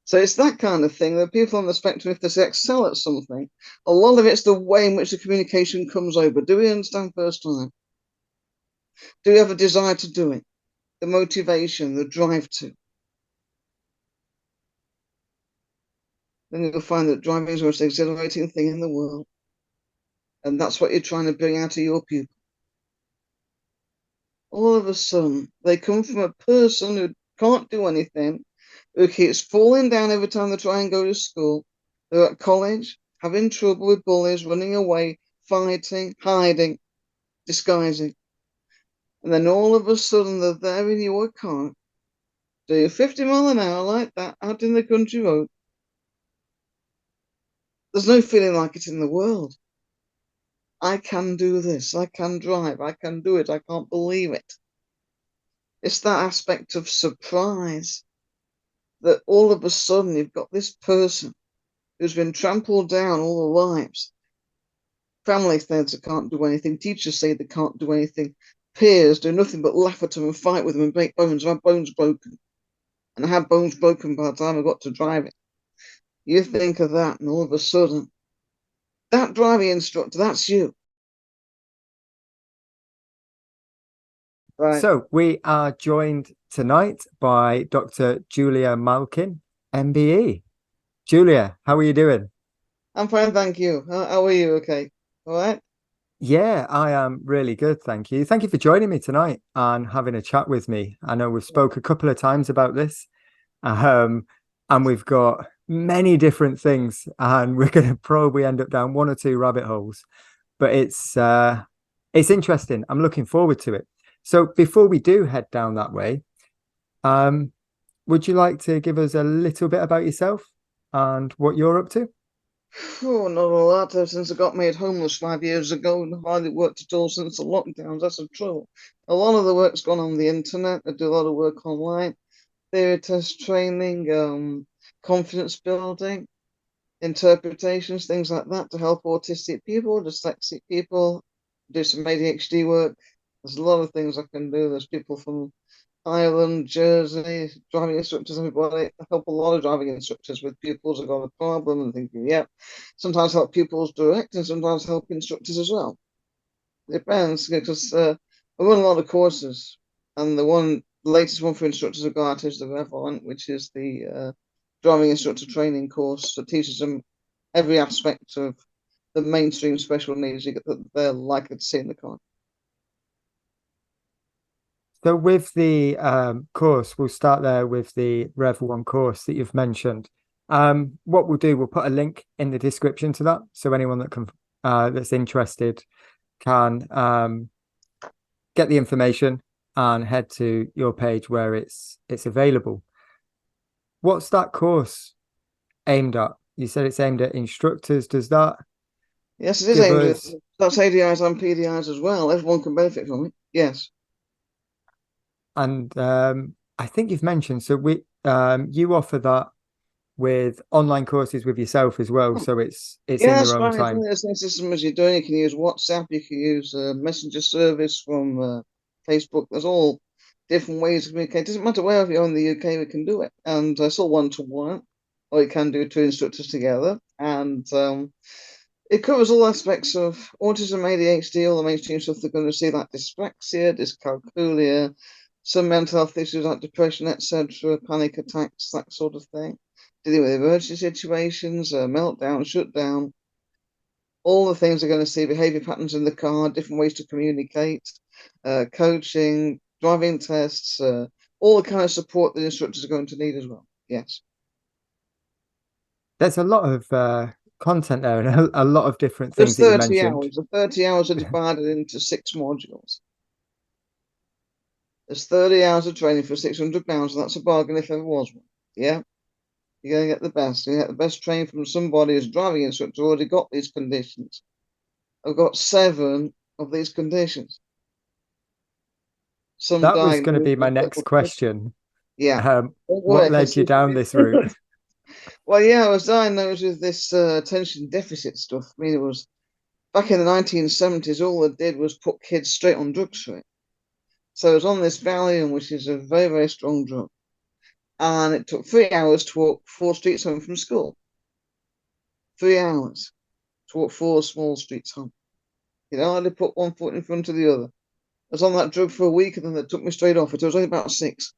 So it's that kind of thing that people on the spectrum, if they excel at something, a lot of it's the way in which the communication comes over. Do we understand first time? Do we have a desire to do it? The motivation, the drive to? Then you'll find that driving is the most exhilarating thing in the world. And that's what you're trying to bring out of your pupil. All of a sudden, they come from a person who can't do anything, who keeps falling down every time they try and go to school. They're at college, having trouble with bullies, running away, fighting, hiding, disguising. And then all of a sudden, they're there in your car, doing 50 miles an hour like that out in the country road. There's no feeling like it in the world. I can do this. I can drive. I can do it. I can't believe it. It's that aspect of surprise that all of a sudden you've got this person who's been trampled down all their lives. Family says they can't do anything. Teachers say they can't do anything. Peers do nothing but laugh at them and fight with them and break bones. I have bones broken. And I had bones broken by the time I got to driving. You think of that, and all of a sudden, that driving instructor, that's you. Right. So we are joined tonight by Dr. Julia Malkin MBE. Julia, how are you doing? I'm fine, thank you. How are you? Okay. All right. Yeah, I am really good, thank you. Thank you for joining me tonight and having a chat with me. I know we've spoke a couple of times about this, and we've got many different things, and we're going to probably end up down one or two rabbit holes. But it's interesting. I'm looking forward to it. So before we do head down that way, would you like to give us a little bit about yourself and what you're up to? Oh, not a lot since I got made homeless 5 years ago and hardly worked at all since the lockdowns. That's the trouble. A lot of the work's gone on the internet. I do a lot of work online, theory test training, confidence building, interpretations, things like that to help autistic people, dyslexic people, do some ADHD work. There's a lot of things I can do. There's people from Ireland, Jersey, driving instructors, everybody. I help a lot of driving instructors with pupils who've got a problem and thinking, yeah, sometimes help pupils direct and sometimes help instructors as well. It depends because I run a lot of courses, and the latest one for instructors I've got is the Rev1, which is the driving instructor training course that teaches them every aspect of the mainstream special needs that they're likely to see in the car. So with the course, we'll start there with the Rev1 course that you've mentioned. What we'll do, we'll put a link in the description to that, so anyone that can that's interested can get the information and head to your page where it's available. What's that course aimed at? You said it's aimed at instructors. Does that Yes, it is give aimed at us? that's ADIs and PDIs as well. Everyone can benefit from it. Yes. And I think you've mentioned, so you offer that with online courses with yourself as well. So it's in Yeah, your that's own fine. It's time. only the same system as you're doing. You can use WhatsApp, you can use messenger service from Facebook. There's all different ways to communicate. It doesn't matter where you're in the UK, we can do it. And it's all one-to-one, or you can do two instructors together. And it covers all aspects of autism, ADHD, all the mainstream stuff they're going to see, like dyspraxia, dyscalculia, some mental health issues like depression, etc., panic attacks, that sort of thing. Dealing with emergency situations, meltdown, shutdown, all the things they're going to see, behavior patterns in the car, different ways to communicate, coaching, driving tests, all the kind of support that instructors are going to need as well. Yes. There's a lot of content there and a lot of different There's things that you 30 mentioned. hours. The 30 hours are divided into 6 modules. There's 30 hours of training for £600, and that's a bargain if ever was one. Yeah. You're going to get the best. You get the best training from somebody who's a driving instructor who already got these conditions. I've got 7 of these conditions. Some That was going to diagnosed be my with next question. yeah. Don't What worry, led you down this route? well, yeah, I was diagnosed with this attention deficit stuff. I mean, it was back in the 1970s. All it did was put kids straight on drugs for it. So I was on this Valium, which is a very, very strong drug. And it took 3 hours to walk 4 streets home from school. 3 hours to walk 4 small streets home. You know, I had to put one foot in front of the other. I was on that drug for a week, and then they took me straight off it. I was only about 6.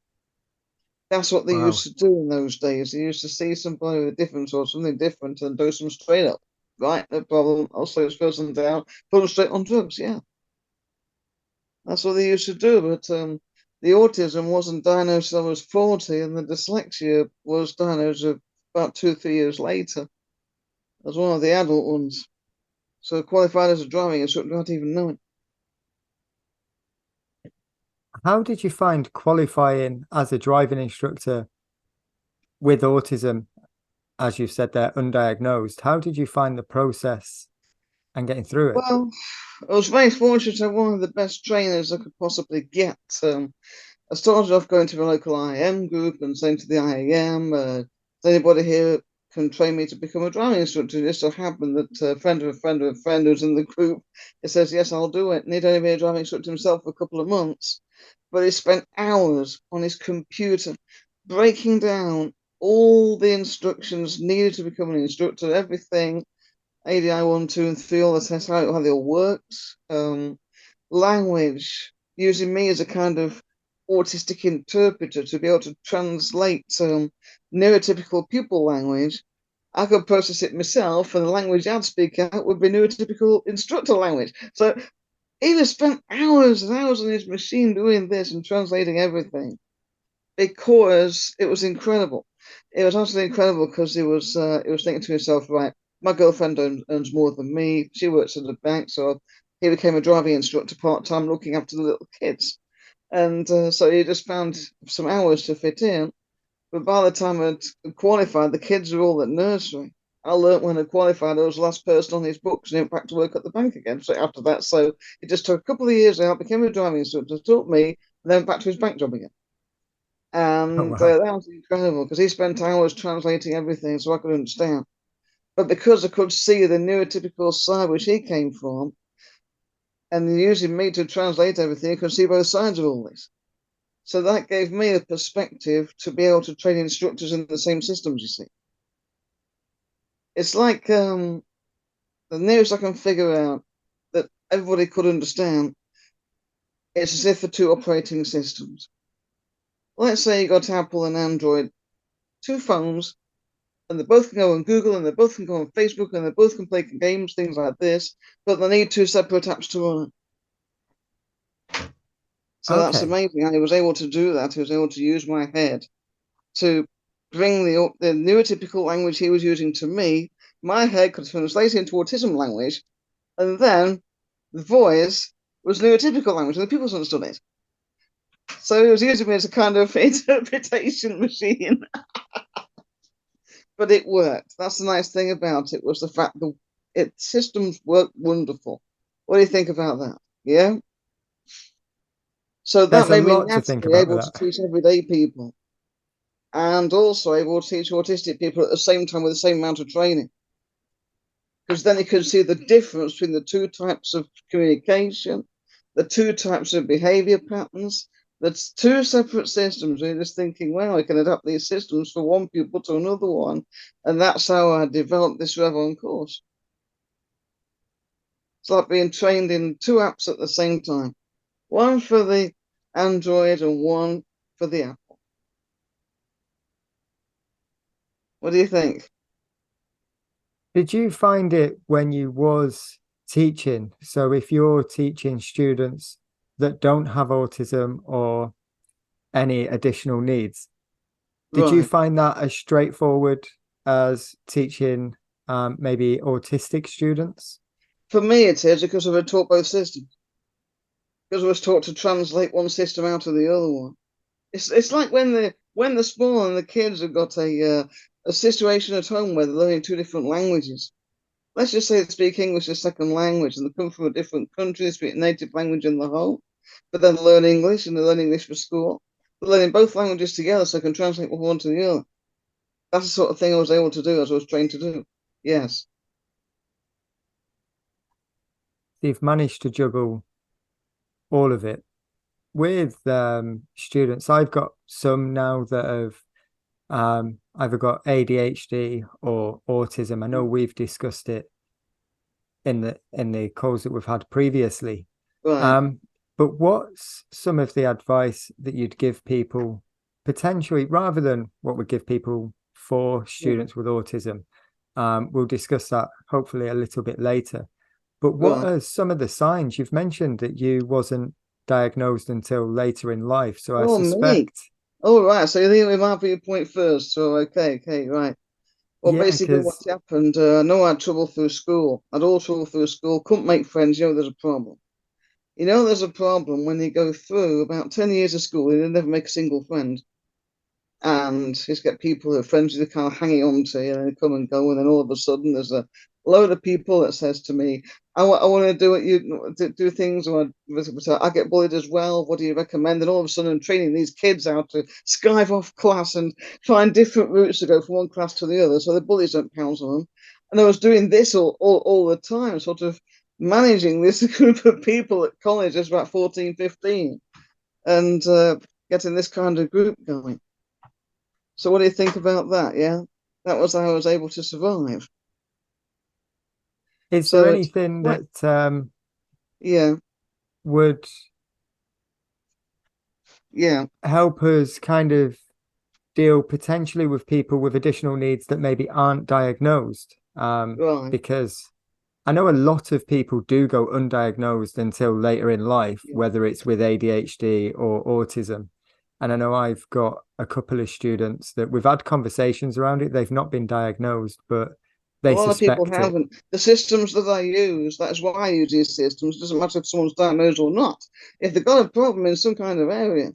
That's what they Wow. used to do in those days. They used to see somebody with a difference or something different and dose them straight up. Right, no problem. I'll slow this person down, put them straight on drugs. Yeah, that's what they used to do. But the autism wasn't diagnosed until I was 40, and the dyslexia was diagnosed about 2, 3 years later as one of the adult ones. So I qualified as a driving instructor without even knowing. How did you find qualifying as a driving instructor with autism, as you said they're undiagnosed? How did you find the process and getting through it? Well, I was very fortunate to have one of the best trainers I could possibly get. I started off going to a local IAM group and saying to the IAM, does anybody here can train me to become a driving instructor? It just so happened that a friend of a friend of a friend who's in the group, he says, yes, I'll do it. And he'd only been a driving instructor himself for a couple of months, but he spent hours on his computer breaking down all the instructions needed to become an instructor, everything, ADI 1, 2, and 3, all the tests, how they all worked. Language, using me as a kind of autistic interpreter to be able to translate neurotypical pupil language. I could process it myself, and the language I'd speak out would be neurotypical instructor language. So he was spent hours and hours on his machine doing this and translating everything because it was incredible. It was absolutely incredible because it was thinking to himself, right, my girlfriend earns more than me. She works at the bank, so he became a driving instructor part time, looking after the little kids. And so he just found some hours to fit in. But by the time I'd qualified, the kids were all at nursery. I learnt when I qualified, I was the last person on his books and went back to work at the bank again. So after that, so it just took a couple of years out, became a driving instructor, taught me, and then back to his bank job again. Oh, And wow. that was incredible because he spent hours translating everything so I could understand. But because I could see the neurotypical side which he came from, and using me to translate everything, I could see both sides of all this. So that gave me a perspective to be able to train instructors in the same systems, you see. It's like the nearest I can figure out that everybody could understand, it's as if the two operating systems. Let's say you got Apple and Android, two phones, and they both can go on Google and they both can go on Facebook and they both can play games, things like this, but they need two separate apps to run it. So that's Okay. amazing. I was able to do that. I was able to use my head to bring the neurotypical language he was using to me. My head could translate into autism language, and then the voice was neurotypical language, and the people understood it. So he was using me as a kind of interpretation machine, but it worked. That's the nice thing about it was the fact that it systems worked wonderful. What do you think about that? Yeah. So that There's a made me lot to think naturally about able with to that. teach everyday people and also able to teach autistic people at the same time with the same amount of training. Because then you can see the difference between the two types of communication, the two types of behavior patterns. That's two separate systems. You're just thinking, well, I can adapt these systems from one pupil to another one. And that's how I developed this Revon course. It's like being trained in two apps at the same time, one for the Android and one for the Apple. What do you think? Did you find it when you was teaching? So if you're teaching students that don't have autism or any additional needs, did you Right. find that as straightforward as teaching maybe autistic students? For me, it is because I've taught both systems. Because I was taught to translate one system out of the other one. It's like when the small and the kids have got a situation at home where they're learning two different languages. Let's just say they speak English as second language and they come from a different country, they speak native language in the home, but then learn English and they learn English for school. They're learning both languages together so I can translate one to the other. That's the sort of thing I was able to do as I was trained to do. Yes. You've managed to juggle all of it with students. I've got some now that have either got ADHD or autism. I know we've discussed it in the calls that we've had previously. Right. But what's some of the advice that you'd give people potentially, rather than what would give people for students with autism? We'll discuss that hopefully a little bit later. But what Right. are some of the signs? You've mentioned that you wasn't diagnosed until later in life. So I Oh, me. suspect, Oh, right. So you think we might be your point first. So, okay, right. Well, yeah, basically, because what's happened, I know I had trouble through school. I had all trouble through school, couldn't make friends. There's a problem. There's a problem when you go through about 10 years of school and you never make a single friend. And you just get people who are friends you're kind of hanging on to, and they come and go, and then all of a sudden there's a load of people that says to me, I want to do what you do things, or I get bullied as well. What do you recommend? And all of a sudden I'm training these kids out to skive off class and find different routes to go from one class to the other, so the bullies don't pounce on them. And I was doing this all the time, sort of managing this group of people at college. It's about 14, 15, and getting this kind of group going. So what do you think about that? Yeah, that was how I was able to survive. is there So it's anything quite, that yeah, would yeah, help us kind of deal potentially with people with additional needs that maybe aren't diagnosed? right, Because I know a lot of people do go undiagnosed until later in life, yeah. whether it's with ADHD or autism. And I know I've got a couple of students that we've had conversations around it. They've not been diagnosed, but A they lot of people suspect it. haven't. The systems that I use, that's why I use these systems. It doesn't matter if someone's diagnosed or not. If they've got a problem in some kind of area,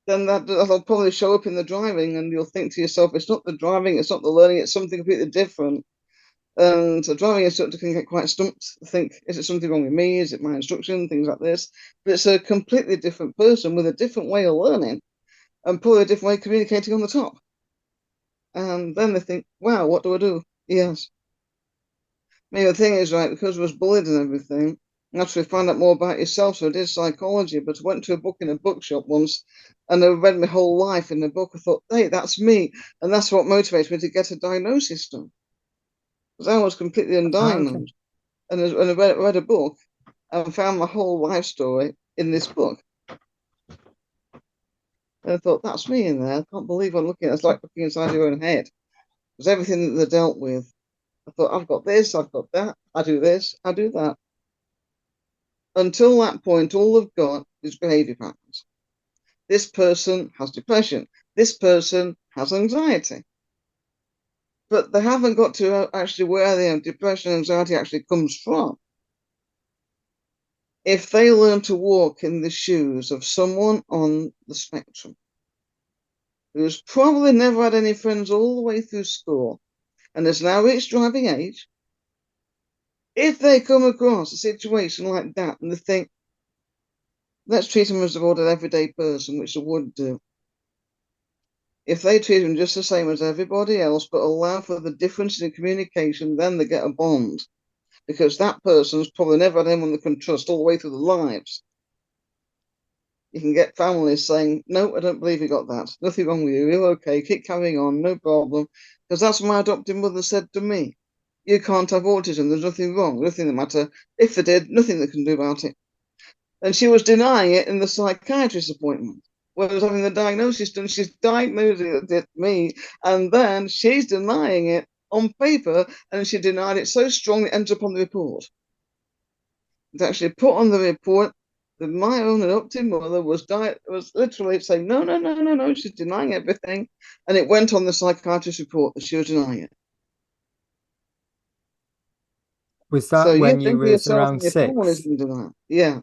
then that'll probably show up in the driving, and you'll think to yourself, it's not the driving, it's not the learning, it's something completely different. And a driving instructor can get quite stumped. Think, is it something wrong with me? Is it my instruction? Things like this. But it's a completely different person with a different way of learning and probably a different way of communicating on the top. And then they think, wow, what do I do? Yes. Maybe the thing is, right, because I was bullied and everything, naturally find out more about yourself. So I did psychology, but I went to a book in a bookshop once and I read my whole life in the book. I thought, hey, that's me. And that's what motivates me to get a diagnosis done. Because I was completely Okay. undiagnosed. And I read a book and found my whole life story in this book. And I thought, that's me in there. I can't believe I'm looking. It's like looking inside your own head. Because everything that they dealt with, I thought, I've got this, I've got that, I do this, I do that. Until that point, all I've got is behavior patterns. This person has depression. This person has anxiety. But they haven't got to actually where the depression and anxiety actually comes from. If they learn to walk in the shoes of someone on the spectrum who's probably never had any friends all the way through school and has now reached driving age, if they come across a situation like that and they think, let's treat them as an everyday person, which they would do. If they treat them just the same as everybody else, but allow for the difference in communication, then they get a bond. Because that person's probably never had anyone they can trust all the way through their lives. You can get families saying, no, I don't believe you got that. Nothing wrong with you. You're okay. Keep carrying on. No problem. Because that's what my adoptive mother said to me. You can't have autism. There's nothing wrong. Nothing that matter. If they did, nothing they can do about it. And she was denying it in the psychiatrist's appointment. When I was having the diagnosis done, she's diagnosing it me, and then she's denying it on paper, and she denied it so strongly it ends up on the report. It's actually put on the report that my own adoptive mother was literally saying, no, no, no, no, no, she's denying everything. And it went on the psychiatrist's report that she was denying it. Was So that you when you think of was yourself around and your family is 6? in denial. Yeah.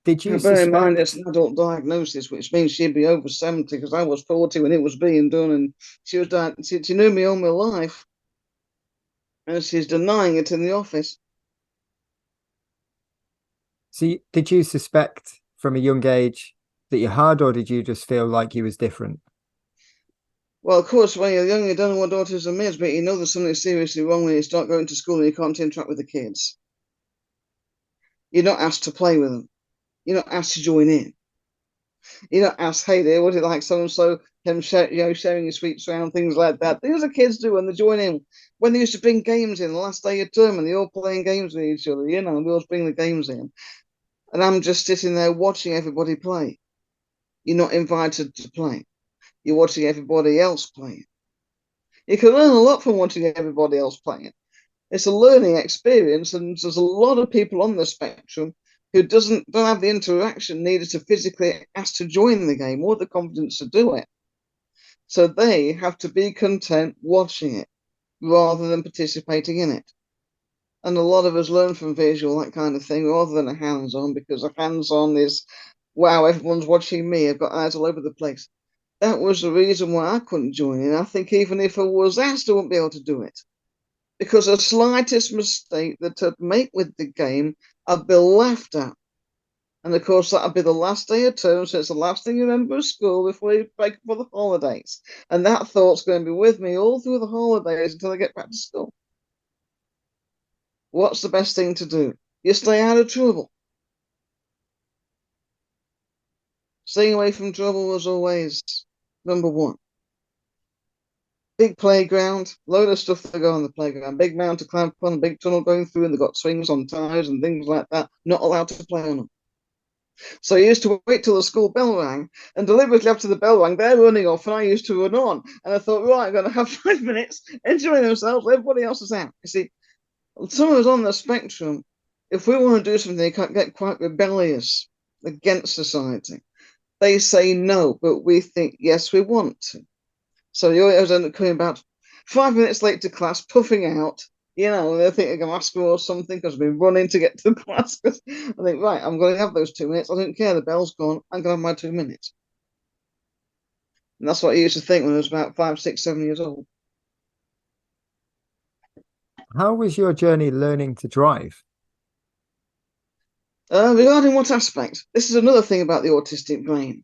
Did you Now, bear in mind, it's suspect? an adult diagnosis, which means she'd be over 70 because I was 40 when it was being done. And she knew me all my life, and she's denying it in the office. So did you suspect from a young age that you had, or did you just feel like you was different? Well, of course, when you're young, you don't know what autism is, but you know there's something seriously wrong when you start going to school and you can't interact with the kids. You're not asked to play with them. You're not asked to join in. You don't ask, hey there, what it like so and so, him sharing your sweets around, things like that. Things the kids do when they join in. When they used to bring games in the last day of term and they all playing games with each other, we always bring the games in. And I'm just sitting there watching everybody play. You're not invited to play. You're watching everybody else playing. You can learn a lot from watching everybody else playing. It's a learning experience, and there's a lot of people on the spectrum who don't have the interaction needed to physically ask to join the game or the confidence to do it. So they have to be content watching it rather than participating in it. And a lot of us learn from visual, that kind of thing, rather than a hands-on, because a hands-on is, wow, everyone's watching me. I've got eyes all over the place. That was the reason why I couldn't join in. I think even if I was asked, I wouldn't be able to do it. Because the slightest mistake that I'd make with the game, I'd be laughed at. And of course, that'll be the last day of term, so it's the last thing you remember of school before you break for the holidays. And that thought's going to be with me all through the holidays until I get back to school. What's the best thing to do? You stay out of trouble. Staying away from trouble was always number one. Big playground, load of stuff to go on the playground, big mountain to climb on, a big tunnel going through, and they've got swings on tires and things like that. Not allowed to play on them. So I used to wait till the school bell rang, and deliberately after the bell rang, they're running off, and I used to run on. And I thought, right, I'm going to have 5 minutes, enjoy themselves, everybody else is out. You see, some of us on the spectrum, if we want to do something, they can't get quite rebellious against society. They say no, but we think, yes, we want to. So you always end up coming about 5 minutes late to class, puffing out. They think they're going to ask me or something because I've been running to get to the class. I think, right, I'm going to have those 2 minutes. I don't care. The bell's gone. I'm going to have my 2 minutes. And that's what I used to think when I was about 5, 6, 7 years old. How was your journey learning to drive? Regarding what aspect? This is another thing about the autistic brain.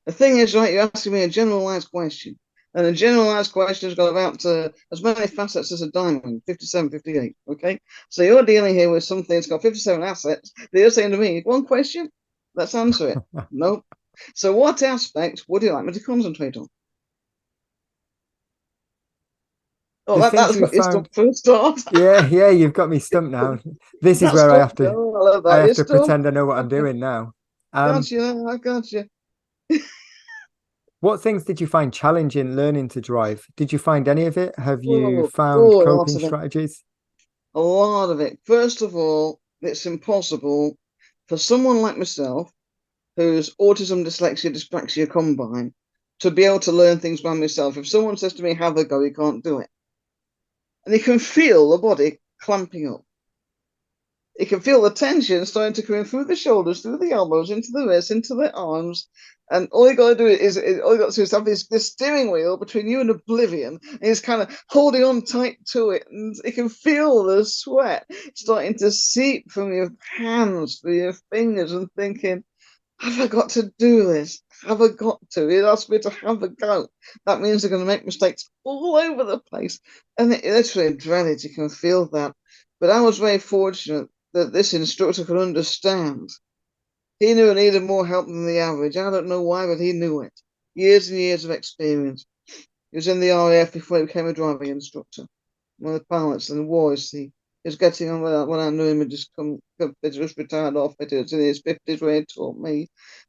The thing is, right, you're asking me a generalized question. And a generalized question has got about as many facets as a diamond, 57, 58. Okay. So you're dealing here with something that's got 57 assets. You're saying to me, one question, let's answer it. No. So what aspect would you like me to concentrate on? Oh, The things that's you got you found. stumped for a start. Yeah, you've got me stumped now. This is That's where I stumped. have to Oh, I love I that. have You're to stumped. pretend I know what I'm doing now. Got you. I got you. What things did you find challenging learning to drive? Did you find any of it? Have you Oh, found oh, lots coping of it. strategies? A lot of it. First of all, it's impossible for someone like myself, who's autism, dyslexia, dyspraxia combined, to be able to learn things by myself. If someone says to me, have a go, you can't do it. And you can feel the body clamping up. You can feel the tension starting to come in through the shoulders, through the elbows, into the wrists, into the arms. And all you got to do all you got to do is have this steering wheel between you and oblivion. And it's kind of holding on tight to it. And you can feel the sweat starting to seep from your hands, through your fingers, and thinking, have I got to do this? Have I got to? It asks me to have a go. That means they're going to make mistakes all over the place. And it literally dread it. You can feel that. But I was very fortunate that this instructor could understand. He knew I needed more help than the average. I don't know why, but he knew it. Years and years of experience. He was in the RAF before he became a driving instructor. One of the pilots in the war, he was getting on with that when I knew him. He just retired off it. He was in his 50s when he taught me.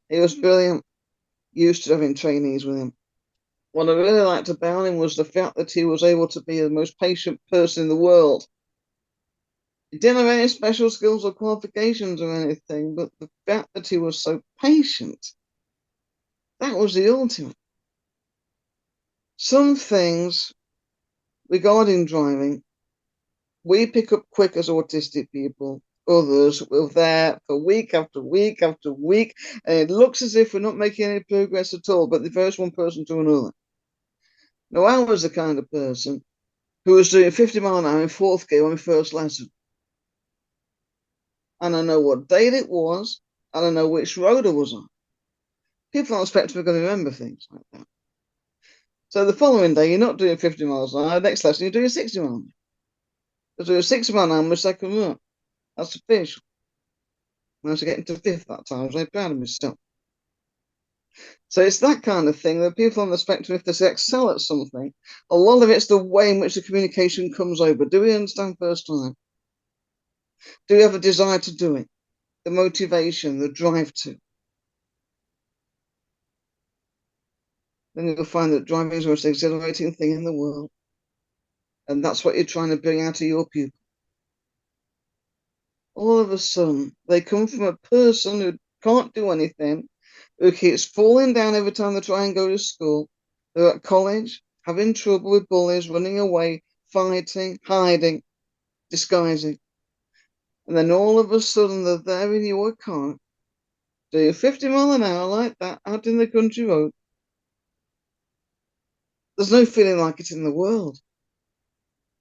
He was brilliant. Used to having trainees with him. What I really liked about him was the fact that he was able to be the most patient person in the world. He didn't have any special skills or qualifications or anything, but the fact that he was so patient, that was the ultimate. Some things regarding driving, we pick up quick as autistic people. Others were there for week after week after week, and it looks as if we're not making any progress at all, but the first one person to another. Now, I was the kind of person who was doing 50 mile an hour in fourth gear on my first lesson. And I know what date it was, and I know which road I was on. People on the spectrum are going to remember things like that. So the following day, you're not doing 50 miles an hour. Next lesson, you're doing 60 miles an hour. You're doing 60 miles an hour on my second run. That's official. I was getting to fifth that time. I was very proud of myself. So it's that kind of thing that people on the spectrum, if they excel at something, a lot of it's the way in which the communication comes over. Do we understand first time? Do we have a desire to do it? The motivation, the drive to? Then you'll find that driving is the most exhilarating thing in the world. And that's what you're trying to bring out of your pupil. All of a sudden, they come from a person who can't do anything, who keeps falling down every time they try and go to school. They're at college, having trouble with bullies, running away, fighting, hiding, disguising. And then all of a sudden, they're there in your car, doing 50 miles an hour like that out in the country road. There's no feeling like it in the world.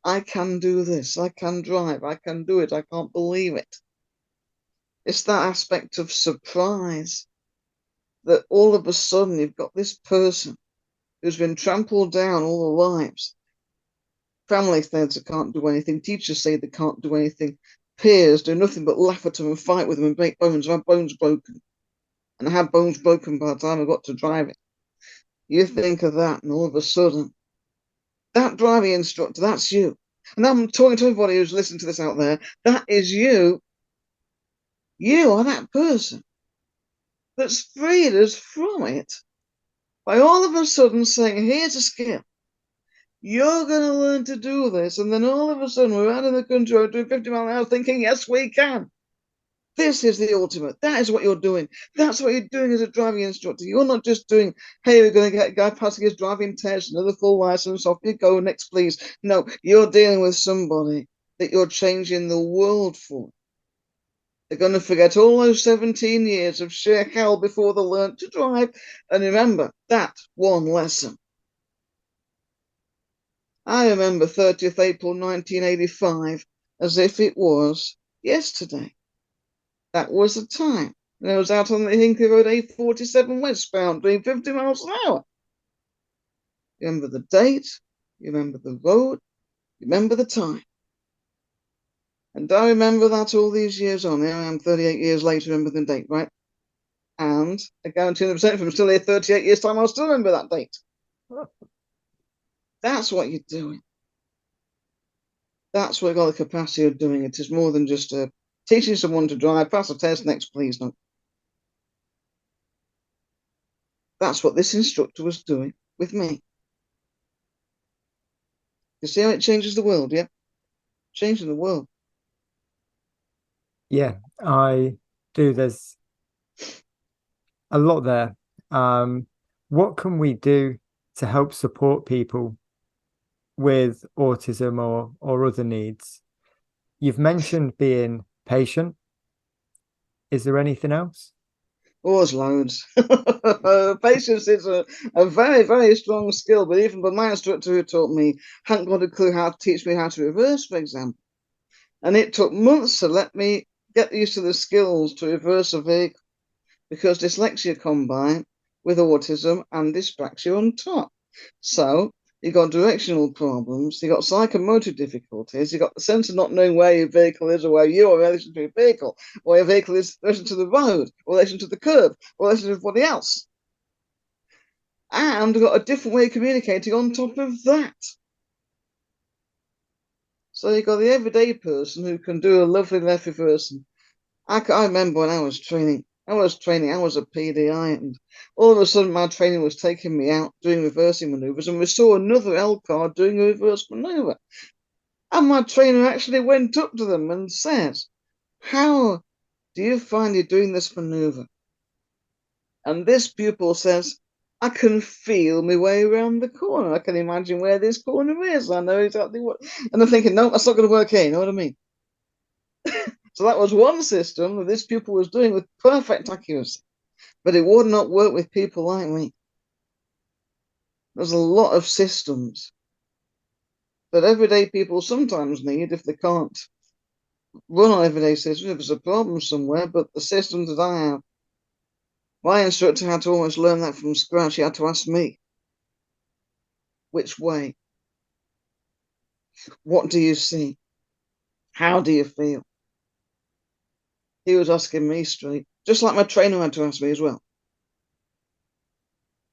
I can do this. I can drive. I can do it. I can't believe it. It's that aspect of surprise that all of a sudden you've got this person who's been trampled down all their lives. Family says they can't do anything. Teachers say they can't do anything. Peers do nothing but laugh at them and fight with them and break bones. I have bones broken. And I had bones broken by the time I got to driving. You think of that, and all of a sudden, that driving instructor, that's you. And I'm talking to everybody who's listening to this out there. That is you. You are that person that's freed us from it by all of a sudden saying, here's a skill. You're going to learn to do this. And then all of a sudden, we're out in the country road doing 50 miles an hour thinking, yes, we can. This is the ultimate. That is what you're doing. That's what you're doing as a driving instructor. You're not just doing, hey, we're going to get a guy passing his driving test, another full license, off you go, next, please. No, you're dealing with somebody that you're changing the world for. They're going to forget all those 17 years of sheer hell before they learned to drive. And remember that one lesson. I remember 30th April 1985 as if it was yesterday. That was the time. And I was out on the Hinkley Road A47 westbound doing 50 miles an hour. You remember the date, you remember the road, you remember the time. And I remember that all these years on. Here I am 38 years later, remember the date, right? And I guarantee 100% if I'm still here 38 years' time, I'll still remember that date. That's what you're doing. That's what you've got the capacity of doing. It is more than just teaching someone to drive, pass a test, next, please. No. That's what this instructor was doing with me. You see how it changes the world, yeah? Changing the world. Yeah, I do. There's a lot there. What can we do to help support people with autism or other needs? You've mentioned being patient. Is there anything else? Oh, there's loads. Patience is a very, very strong skill, but even my instructor who taught me hadn't got a clue how to teach me how to reverse, for example. And it took months to let me get used to the skills to reverse a vehicle because dyslexia combined with autism and dyspraxia on top. So you've got directional problems, you've got psychomotor difficulties, you've got the sense of not knowing where your vehicle is or where you are in relation to your vehicle, or your vehicle is in relation to the road, or in relation to the curb, or in relation to everybody else. And we've got a different way of communicating on top of that. So you've got the everyday person who can do a lovely left reverse. I remember when I was training, I was a PDI, and all of a sudden my training was taking me out doing reversing maneuvers, and we saw another L car doing a reverse maneuver. And my trainer actually went up to them and said, how do you find you doing this maneuver? And this pupil says, I can feel my way around the corner. I can imagine where this corner is. I know exactly what. And I'm thinking, no, that's not going to work here. You know what I mean? So that was one system that this pupil was doing with perfect accuracy, but it would not work with people like me. There's a lot of systems that everyday people sometimes need if they can't run on everyday systems, if there's a problem somewhere, but the systems that I have, my instructor had to almost learn that from scratch. He had to ask me, which way? What do you see? How do you feel? He was asking me straight, just like my trainer had to ask me as well.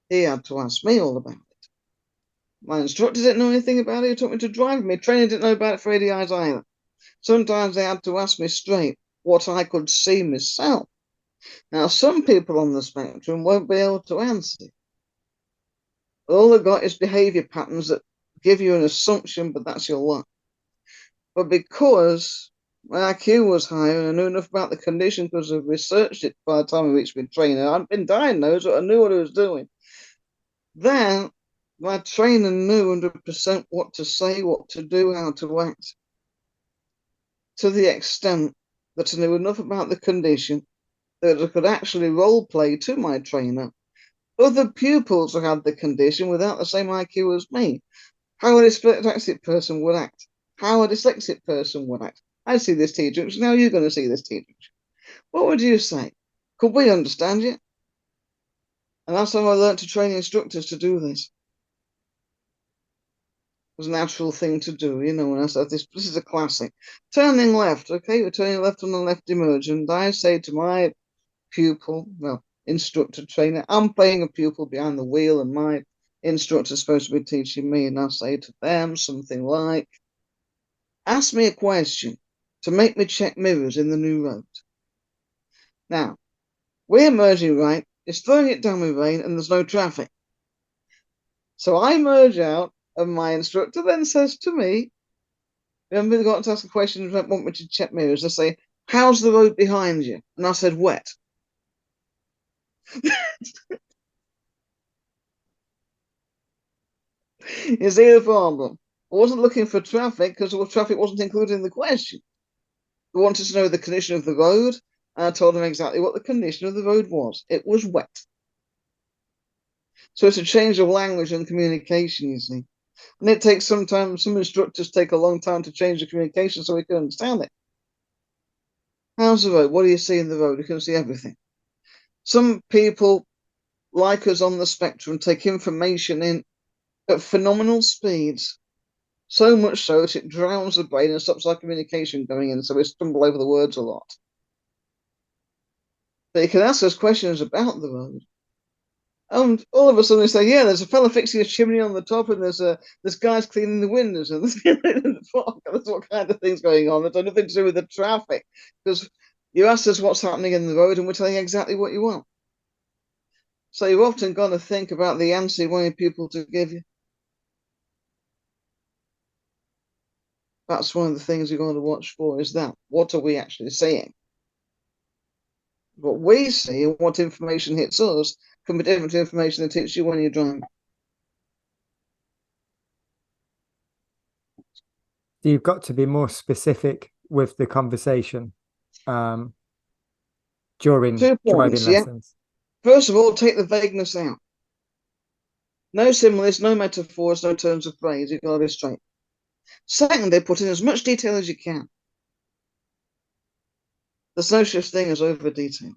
He had to ask me all about it. My instructor didn't know anything about it. He taught me to drive. My trainer didn't know about it for ADIs either. Sometimes they had to ask me straight what I could see myself. Now, some people on the spectrum won't be able to answer. All they've got is behavior patterns that give you an assumption, but that's your life. But because my IQ was higher and I knew enough about the condition because I've researched it by the time I reached my trainer, I hadn't been diagnosed, but I knew what I was doing. Then my trainer knew 100% what to say, what to do, how to act, to the extent that I knew enough about the condition that I could actually role play to my trainer other pupils who had the condition without the same IQ as me. How a dyslexic person would act, how a dyslexic person would act. I see this teacher, now you're going to see this teacher. What would you say? Could we understand you? And that's how I learned to train instructors to do this. It was a natural thing to do, you know, when I said this is a classic. Turning left, okay, we're turning left on the left emergent. I say to my pupil, well, instructor trainer, I'm playing a pupil behind the wheel and my instructor's supposed to be teaching me, and I say to them something like, ask me a question to make me check mirrors in the new road. Now, we're merging right, it's throwing it down with rain and there's no traffic. So I merge out and my instructor then says to me, remember they got to ask a question and want me to check mirrors. They say, how's the road behind you? And I said, wet. You see the problem? I wasn't looking for traffic because traffic wasn't included in the question. I wanted to know the condition of the road, and I told them exactly what the condition of the road was. It was wet. So it's a change of language and communication, you see. And it takes some time, some instructors take a long time to change the communication so we can understand it. How's the road? What do you see in the road? You can see everything. Some people, like us on the spectrum, take information in at phenomenal speeds, so much so that it drowns the brain and stops our communication going in, so we stumble over the words a lot. But you can ask us questions about the road, and all of a sudden they say, yeah, there's a fella fixing a chimney on the top, and there's guys cleaning the windows, and there's what kind of things going on that have nothing to do with the traffic, because you asked us what's happening in the road, and we're telling you exactly what you want. So you've often got to think about the answer you want people to give you. That's one of the things you're going to watch for, is that. What are we actually saying? What we see and what information hits us can be different to information that hits you when you're driving. So you've got to be more specific with the conversation during driving lessons. First of all, take the vagueness out. No similes, no metaphors, no terms of phrase. You've got to be straight. Secondly, put in as much detail as you can. There's no such thing as over detail.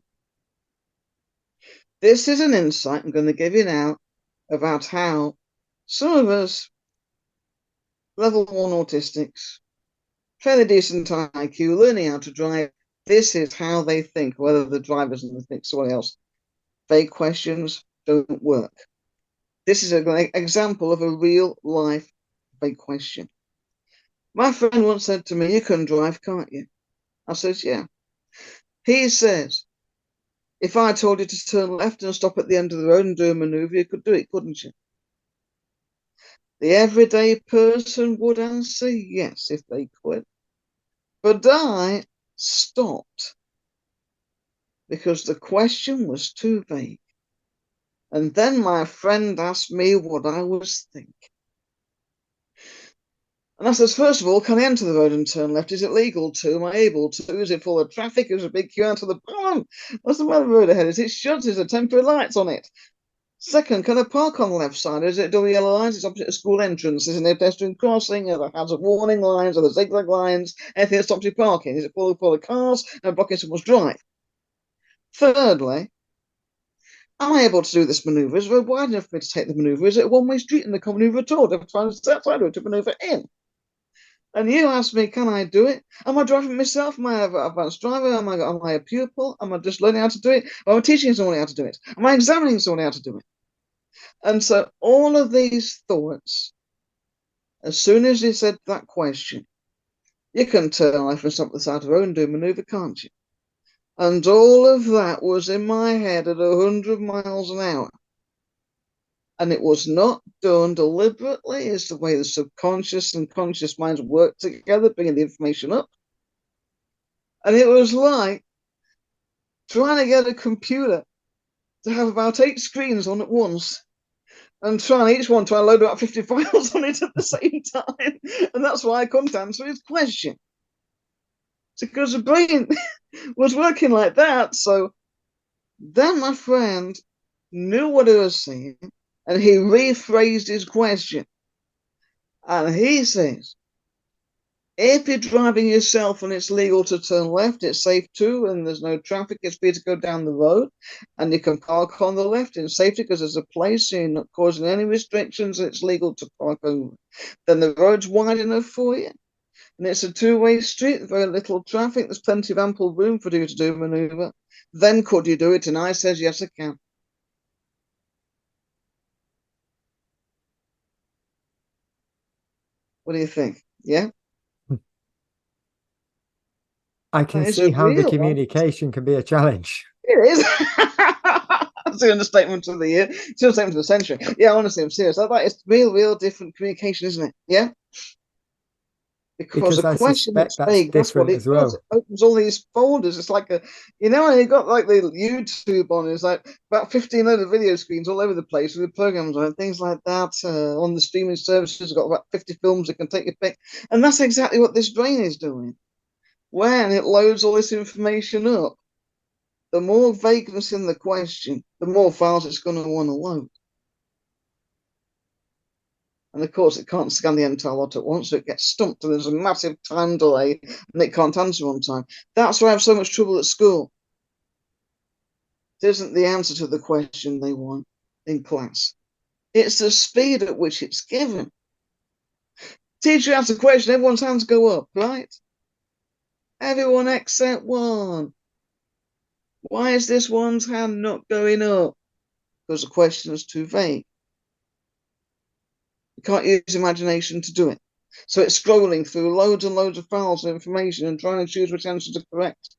This is an insight I'm going to give you now about how some of us, level 1 autistics, fairly decent IQ, learning how to drive, this is how they think, whether the drivers and they think somebody else. Vague questions don't work. This is an example of a real life vague question. My friend once said to me, you can drive, can't you? I says, yeah. He says, if I told you to turn left and stop at the end of the road and do a maneuver, you could do it, couldn't you? The everyday person would answer yes if they could. But I stopped because the question was too vague. And then my friend asked me what I was thinking. And I says, first of all, can I enter the road and turn left? Is it legal to? Am I able to? Is it full of traffic? Is there a big queue out of the barn? What's the matter with the road ahead? Is it shut? Is there temporary lights on it? Second, can I park on the left side? Is it double yellow lines? It's opposite a school entrance. Is it a pedestrian crossing? Are there hazard warning lines? Are there zigzag lines? Anything that stops you parking? Is it full of cars and blocking someone's drive? Thirdly, am I able to do this manoeuvre? Is the road wide enough for me to take the manoeuvre? Is it a one-way street and I can't manoeuvre at all? Do I have to find a outside road to manoeuvre in? And you ask me, can I do it? Am I driving myself? Am I an advanced driver? Am I a pupil? Am I just learning how to do it? Or am I teaching someone how to do it? Am I examining someone how to do it? And so all of these thoughts, as soon as he said that question, you can turn left and stop at the side of the road and do a maneuver, can't you? And all of that was in my head at 100 miles an hour. And it was not done deliberately. It's the way the subconscious and conscious minds work together, bringing the information up. And it was like trying to get a computer to have about 8 screens on at once and trying each one try to load about 50 files on it at the same time. And that's why I couldn't answer his question. It's because the brain was working like that. So then my friend knew what I was saying and he rephrased his question. And he says, if you're driving yourself and it's legal to turn left, it's safe too, and there's no traffic, it's free to go down the road, and you can park on the left in safety because there's a place, so you're not causing any restrictions, and it's legal to park over. Then the road's wide enough for you, and it's a two-way street, very little traffic, there's plenty of ample room for you to do a maneuver. Then could you do it? And I says, yes, I can. What do you think? Yeah? I can That is see a how the real one. communication can be a challenge. It is. That's the understatement of the year. It's the understatement of the century. Yeah, honestly, I'm serious. That is real different communication, isn't it? Yeah? Because a Because I question suspect that's that's vague, that's what different it as does. well. It opens all these folders. It's like when you got like the YouTube on, it's like about 15 other video screens all over the place with the programs on it, things like that. On the streaming services, got about 50 films that can take your pick. And that's exactly what this brain is doing. When it loads all this information up, the more vagueness in the question, the more files it's going to want to load. And of course, it can't scan the entire lot at once, so it gets stumped, and there's a massive time delay, and it can't answer on time. That's why I have so much trouble at school. It isn't the answer to the question they want in class. It's the speed at which it's given. Teacher asks a question, everyone's hands go up, right? Everyone except one. Why is this one's hand not going up? Because the question is too vague. You can't use imagination to do it. So it's scrolling through loads and loads of files of information and trying to choose which answers are correct.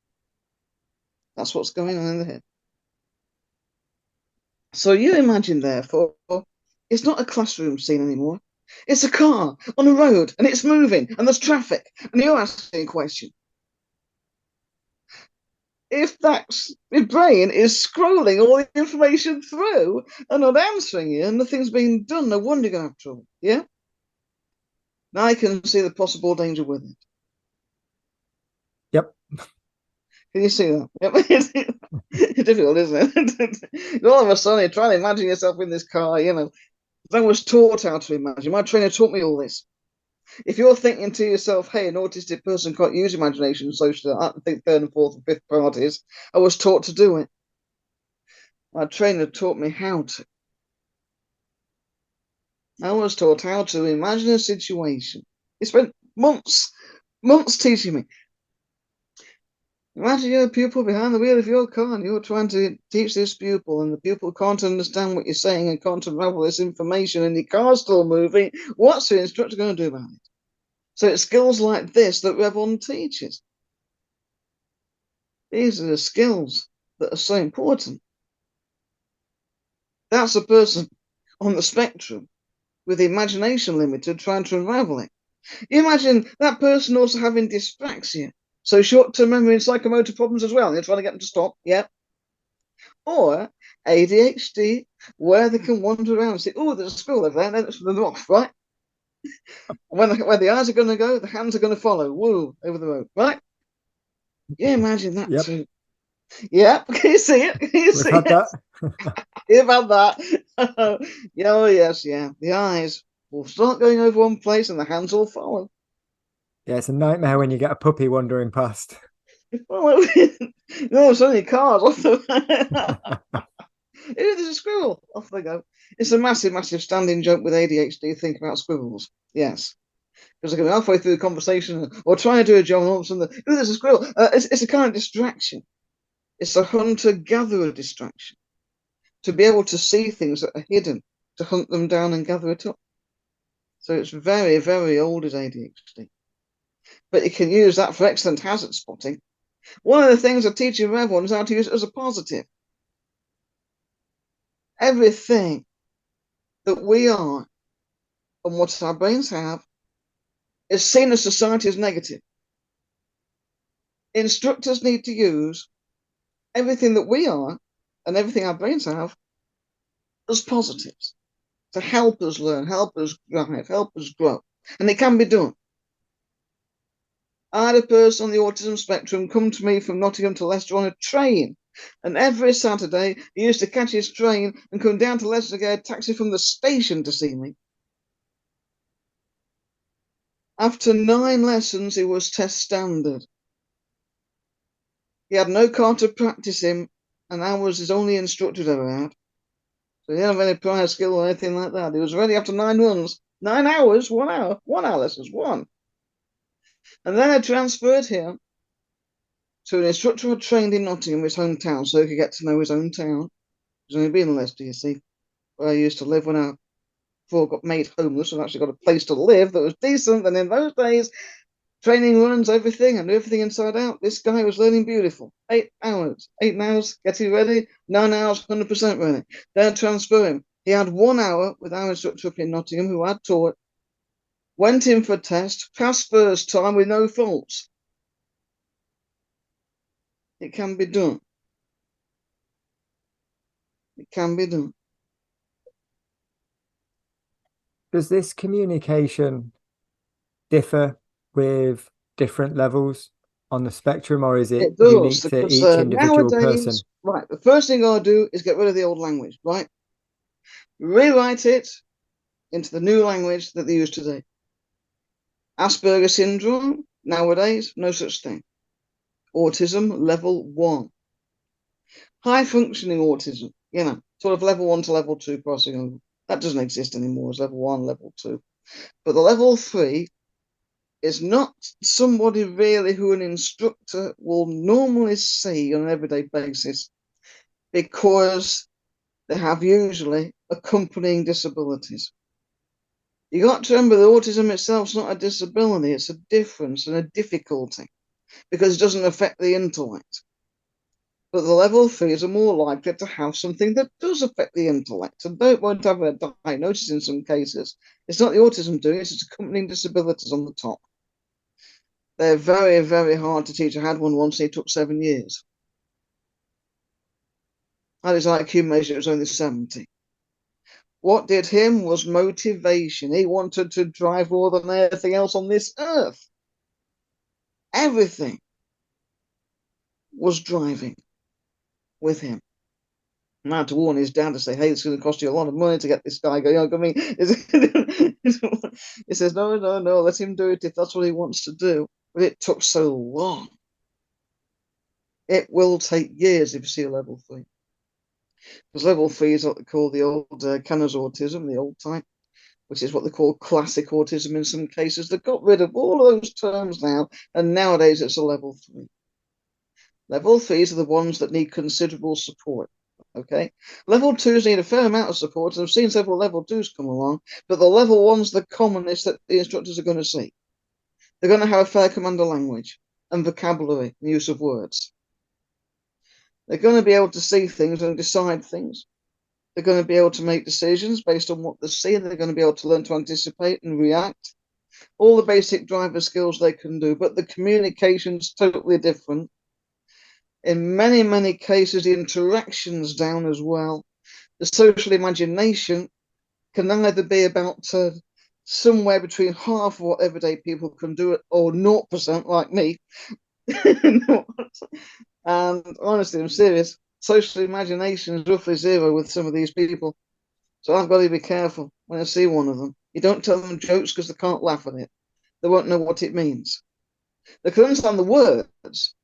That's what's going on in the head. So you imagine, therefore, it's not a classroom scene anymore. It's a car on a road and it's moving and there's traffic and you're asking a question. If your brain is scrolling all the information through and not answering you and nothing's being done, no wonder you're going to have trouble. Yeah? Now I can see the possible danger with it. Yep. Can you see that? Yep. It's difficult, isn't it? All of a sudden, you're trying to imagine yourself in this car, I was taught how to imagine. My trainer taught me all this. If you're thinking to yourself, hey, an autistic person can't use imagination socially, I think third and fourth and fifth parties, I was taught to do it. My trainer taught me how to. I was taught how to imagine a situation. He spent months teaching me. Imagine you're a pupil behind the wheel of your car and you're trying to teach this pupil, and the pupil can't understand what you're saying and can't unravel this information, and your car's still moving. What's the instructor going to do about it? So it's skills like this that Revon teaches. These are the skills that are so important. That's a person on the spectrum with the imagination limited trying to unravel it. You imagine that person also having dyspraxia, so short-term memory and psychomotor problems as well. You're trying to get them to stop, yeah. Or ADHD, where they can wander around and say, oh, there's a squirrel over there, and then it's them off, right? Where the eyes are going to go, the hands are going to follow, woo, over the road, right? You imagine that Yep. too. Yeah, can you see it? Can you We've see had it? that. You've had that. Yeah, oh, yes, yeah. The eyes will start going over one place and the hands will follow. Yeah, it's a nightmare when you get a puppy wandering past. Well, no, it's only cars off the there's a squirrel. Off they go. It's a massive, massive standing joke with ADHD. Think about squirrels. Yes. Because they can be halfway through the conversation or trying to do a job and all of a sudden, oh, there's a squirrel. It's a kind of distraction. It's a hunter-gatherer distraction. to be able to see things that are hidden, to hunt them down and gather it up. So it's very, very old as ADHD. But you can use that for excellent hazard spotting. One of the things I teach everyone is how to use it as a positive. Everything that we are and what our brains have is seen as society as negative. Instructors need to use everything that we are and everything our brains have as positives to help us learn, help us drive, help us grow. And it can be done. I had a person on the autism spectrum come to me from Nottingham to Leicester on a train. And every Saturday, he used to catch his train and come down to Leicester to get a taxi from the station to see me. After 9 lessons, he was test standard. He had no car to practice him, and I was his only instructor he'd ever had. So he didn't have any prior skill or anything like that. He was ready after 9 runs. 9 hours, 1 hour, 1 hour lessons, 1. And then I transferred him to an instructor who had trained in Nottingham, his hometown, so he could get to know his own town. He's only been in Leicester, you see, where I used to live when I before I got made homeless and actually got a place to live that was decent. And in those days, training runs, everything, and everything inside out. This guy was learning beautiful. 8 hours, 8 hours, getting ready, 9 hours, 100% ready. Then transfer him. He had 1 hour with our instructor up in Nottingham who had taught, went in for a test, passed first time with no faults. It can be done. It can be done. Does this communication differ with different levels on the spectrum, or is it does, unique to because each individual nowadays, person? right, the first thing I'll do is get rid of the old language, right? Rewrite it into the new language that they use today. Asperger syndrome, nowadays, no such thing. Autism, level 1. High functioning autism, sort of level 1 to level 2 crossing over. That doesn't exist anymore as level 1, level 2. But the level 3 is not somebody really who an instructor will normally see on an everyday basis, because they have usually accompanying disabilities. You got to remember that autism itself is not a disability, it's a difference and a difficulty, because it doesn't affect the intellect. But the level 3s are more likely to have something that does affect the intellect and won't have a diagnosis in some cases. It's not the autism doing it, it's accompanying disabilities on the top. They're very, very hard to teach. I had one once, and it took 7 years. I had his IQ measure, it was only 70. What did him was motivation. He wanted to drive more than anything else on this earth. Everything was driving with him. I had to warn his dad to say, hey, it's going to cost you a lot of money to get this guy going. I mean, he says, no, let him do it if that's what he wants to do. But it took so long. It will take years if you see a level 3. Because level 3 is what they call the old Kanner's autism, the old type, which is what they call classic autism in some cases. They've got rid of all of those terms now, and nowadays it's a level 3. Level 3s are the ones that need considerable support. Okay, level 2s need a fair amount of support, and I've seen several level 2s come along, but the level 1's the commonest that the instructors are going to see. They're going to have a fair command of language and vocabulary and use of words. They're going to be able to see things and decide things. They're going to be able to make decisions based on what they see, and they're going to be able to learn to anticipate and react. All the basic driver skills they can do, but the communication's totally different. In many, many cases, the interaction's down as well. The social imagination can either be about somewhere between half of what everyday people can do, or 0% like me. And honestly, I'm serious. Social imagination is roughly 0 with some of these people. So I've got to be careful when I see one of them. You don't tell them jokes because they can't laugh at it. They won't know what it means. They can understand the words,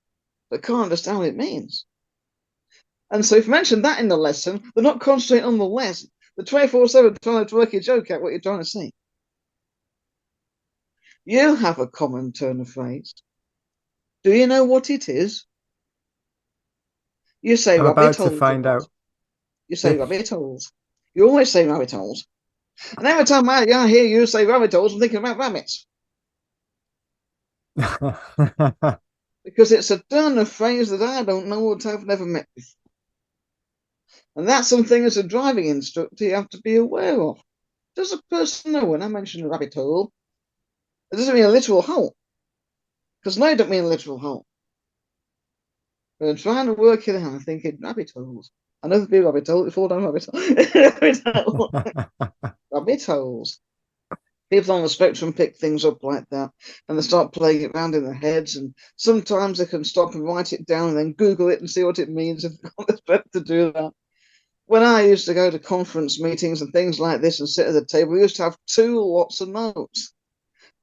but can't understand what it means. And so if you mention that in the lesson, they're not concentrating on the lesson. They're 24/7 trying to work your joke out what you're trying to say. You have a common turn of phrase. Do you know what it is? You say, I'm Robbie about to told you find what. out. You say rabbit holes. You always say rabbit holes. And every time I hear you say rabbit holes, I'm thinking about rabbits. Because it's a turn of phrase that I don't know what I've never met before. And that's something as a driving instructor you have to be aware of. Does a person know when I mention a rabbit hole, it doesn't mean a literal hole? Because no, I don't mean a literal hole. But I'm trying to work it out. I'm thinking rabbit holes. I know there'd be a rabbit hole, it fall down rabbit hole. Rabbit holes. People on the spectrum pick things up like that and they start playing it around in their heads. And sometimes they can stop and write it down and then Google it and see what it means if they've got the strength to do that. When I used to go to conference meetings and things like this and sit at the table, we used to have two lots of notes.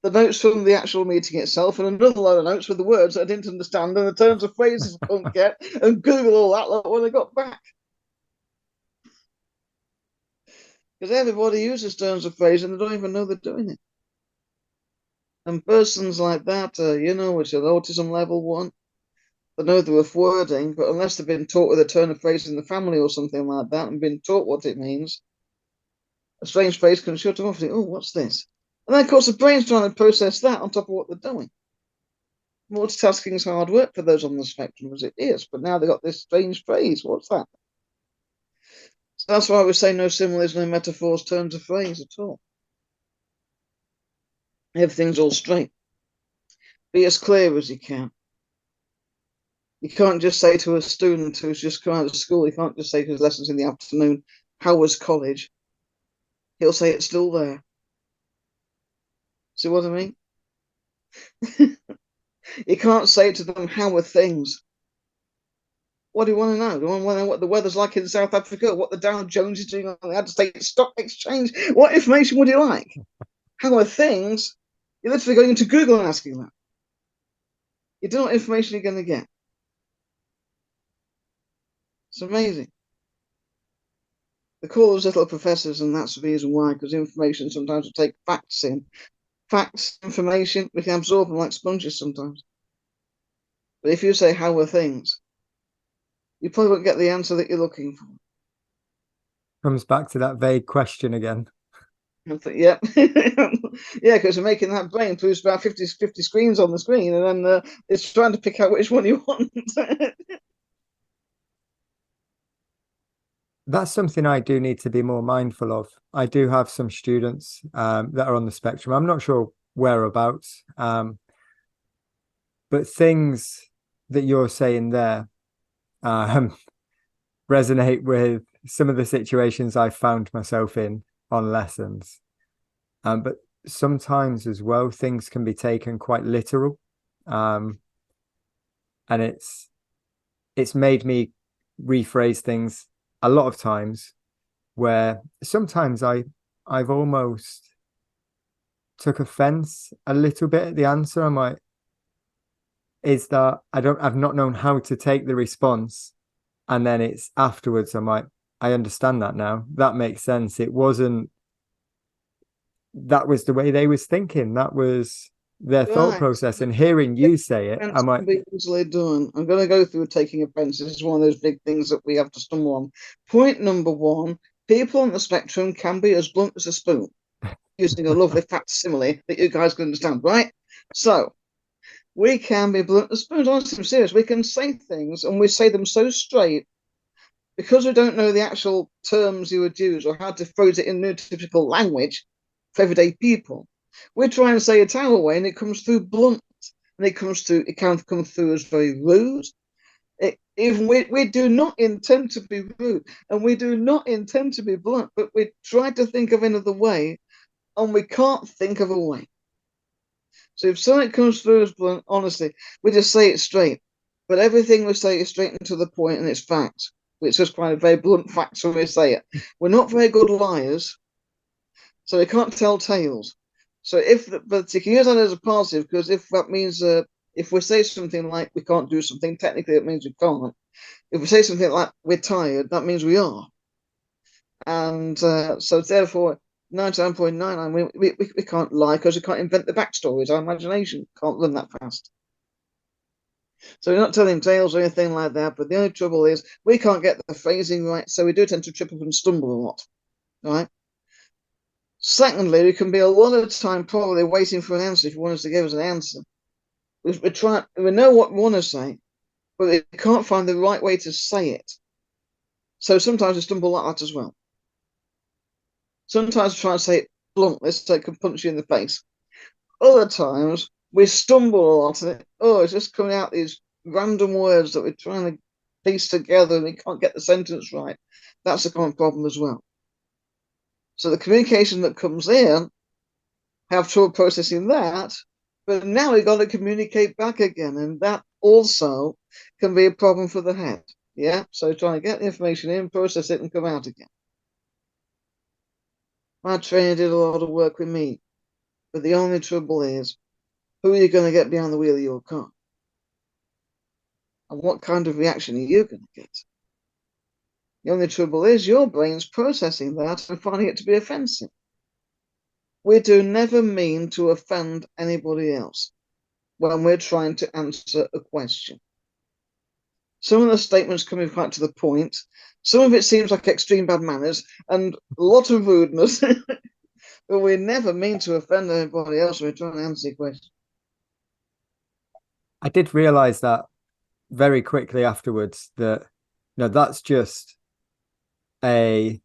The notes from the actual meeting itself and another load of notes with the words that I didn't understand and the turns of phrases I couldn't get, and Google all that when I got back. Because everybody uses turns of phrase and they don't even know they're doing it. And persons like that, which are autism level 1, they know the rough wording, but unless they've been taught with a turn of phrase in the family or something like that and been taught what it means, a strange phrase can shut them off and think, oh, what's this? And then, of course, the brain's trying to process that on top of what they're doing. Multitasking is hard work for those on the spectrum, as it is, but now they've got this strange phrase. What's that? So that's why we say no similes, no metaphors, turns of phrase at all. Everything's all straight. Be as clear as you can. You can't just say to a student who's just come out of school, you can't just say to his lessons in the afternoon, how was college? He'll say it's still there. See what I mean? You can't say to them, how are things? What do you want to know? Do you want to know what the weather's like in South Africa? What the Dow Jones is doing on the United States Stock Exchange? What information would you like? How are things? You're literally going into Google and asking that. You don't know what information you're going to get. It's amazing. They call those little professors, and that's the reason why, because information sometimes will take facts in. Facts, information, we can absorb them like sponges sometimes. But if you say, how are things? You probably won't get the answer that you're looking for. Comes back to that vague question again. I think, yeah. Yeah, because you're making that brain produce about 50 screens on the screen, and then it's trying to pick out which one you want. That's something I do need to be more mindful of. I do have some students that are on the spectrum. I'm not sure whereabouts, but things that you're saying there resonate with some of the situations I found myself in on lessons. But sometimes as well, things can be taken quite literal. And it's made me rephrase things a lot of times, where sometimes I've almost took offense a little bit at the answer. I'm like, is that I've not known how to take the response, and then it's afterwards I'm like, I understand that now. That makes sense. It wasn't, that was the way they was thinking. That was their thought process. And hearing you say it, I'm like, easily done. I'm going to go through taking offense. This is one of those big things that we have to stumble on. Point number 1, people on the spectrum can be as blunt as a spoon, using a lovely facsimile that you guys can understand, right? So we can be blunt as spoons. Honestly, I'm serious. We can say things and we say them so straight because we don't know the actual terms you would use or how to phrase it in neurotypical language for everyday people. We try and say it our way, and it comes through blunt, and it can come through as very rude. Even we do not intend to be rude, and we do not intend to be blunt, but we try to think of another way, and we can't think of a way. So if something comes through as blunt, honestly, we just say it straight. But everything we say is straight and to the point, and it's fact. It's just quite a very blunt fact when we say it. We're not very good liars, so we can't tell tales. So but you can use that as a positive, because if that means if we say something like we can't do something, technically it means we can't. If we say something like we're tired, that means we are. And so therefore, 99.99, we can't lie because we can't invent the backstories. Our imagination can't run that fast. So we're not telling tales or anything like that, but the only trouble is we can't get the phrasing right, so we do tend to trip up and stumble a lot, right? Secondly, we can be a lot of time probably waiting for an answer if you want us to give us an answer. We know what we want to say, but we can't find the right way to say it. So sometimes we stumble like that as well. Sometimes we try to say it bluntly so it can punch you in the face. Other times we stumble a lot and it's just coming out these random words that we're trying to piece together and we can't get the sentence right. That's a common problem as well. So the communication that comes in, have trouble processing that, but now we've got to communicate back again, and that also can be a problem for the head. Yeah, so trying to get the information in, process it, and come out again. My trainer did a lot of work with me, but the only trouble is, who are you going to get behind the wheel of your car? And what kind of reaction are you going to get? The only trouble is your brain's processing that and finding it to be offensive. We do never mean to offend anybody else when we're trying to answer a question. Some of the statements coming quite to the point. Some of it seems like extreme bad manners and a lot of rudeness, but we never mean to offend anybody else when we're trying to answer a question. I did realize that very quickly afterwards that that's just a